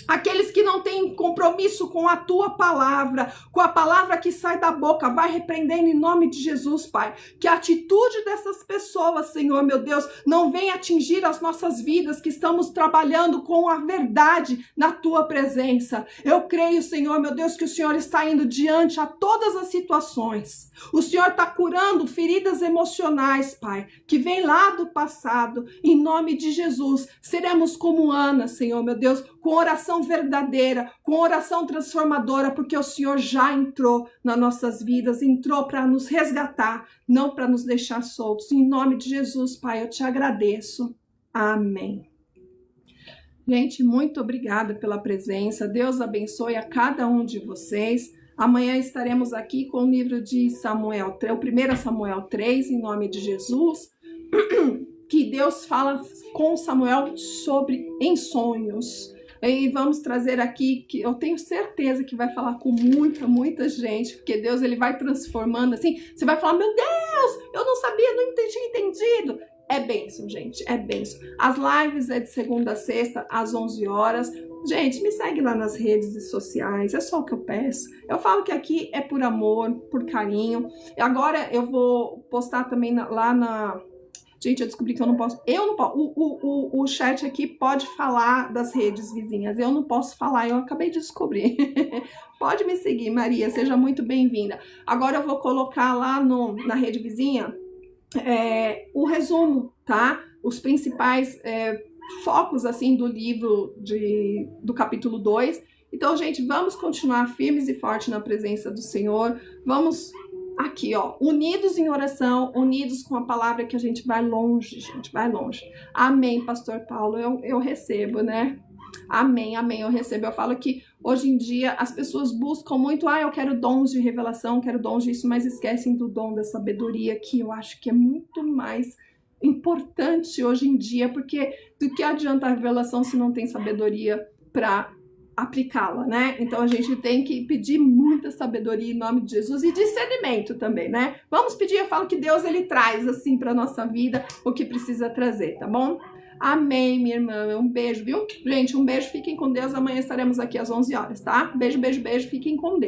Aqueles que não têm compromisso com a tua palavra, com a palavra que sai da boca, vai repreendendo em nome de Jesus, Pai. Que a atitude dessas pessoas, Senhor, meu Deus, não venha atingir as nossas vidas, que estamos trabalhando com a verdade na tua presença. Eu creio, Senhor, meu Deus, que o Senhor está indo diante a todas as situações. O Senhor está curando feridas emocionais, Pai, que vem lá do passado. Em nome de Jesus, seremos como Ana, Senhor, meu Deus, com oração verdadeira, com oração transformadora, porque o Senhor já entrou nas nossas vidas, entrou para nos resgatar, não para nos deixar soltos. Em nome de Jesus, Pai, eu te agradeço. Amém. Gente, muito obrigada pela presença. Deus abençoe a cada um de vocês. Amanhã estaremos aqui com o livro de Samuel, o 1 Samuel 3, em nome de Jesus, que Deus fala com Samuel sobre em sonhos. E vamos trazer aqui, que eu tenho certeza que vai falar com muita gente, porque Deus ele vai transformando assim. Você vai falar, meu Deus, eu não sabia, não tinha entendido. É bênção, gente, é bênção. As lives é de segunda a sexta, às 11 horas. Gente, me segue lá nas redes sociais, é só o que eu peço. Eu falo que aqui é por amor, por carinho. Agora eu vou postar também lá na... Gente, eu descobri que eu não posso. O chat aqui pode falar das redes vizinhas. Eu não posso falar, eu acabei de descobrir. Pode me seguir, Maria, seja muito bem-vinda. Agora eu vou colocar lá na rede vizinha o resumo, tá? Os principais focos, assim, do livro do capítulo 2. Então, gente, vamos continuar firmes e fortes na presença do Senhor. Vamos... Aqui, ó, unidos em oração, unidos com a palavra que a gente vai longe, gente, vai longe. Amém, pastor Paulo, eu recebo, né? Amém, eu recebo. Eu falo que hoje em dia as pessoas buscam muito, eu quero dons de revelação, quero dons disso, mas esquecem do dom da sabedoria, que eu acho que é muito mais importante hoje em dia, porque do que adianta a revelação se não tem sabedoria para aplicá-la, né? Então a gente tem que pedir muita sabedoria em nome de Jesus e discernimento também, né? Vamos pedir, eu falo que Deus ele traz assim para nossa vida o que precisa trazer, tá bom? Amém, minha irmã. Um beijo, viu? Gente, um beijo, fiquem com Deus. Amanhã estaremos aqui às 11 horas, tá? Beijo, fiquem com Deus.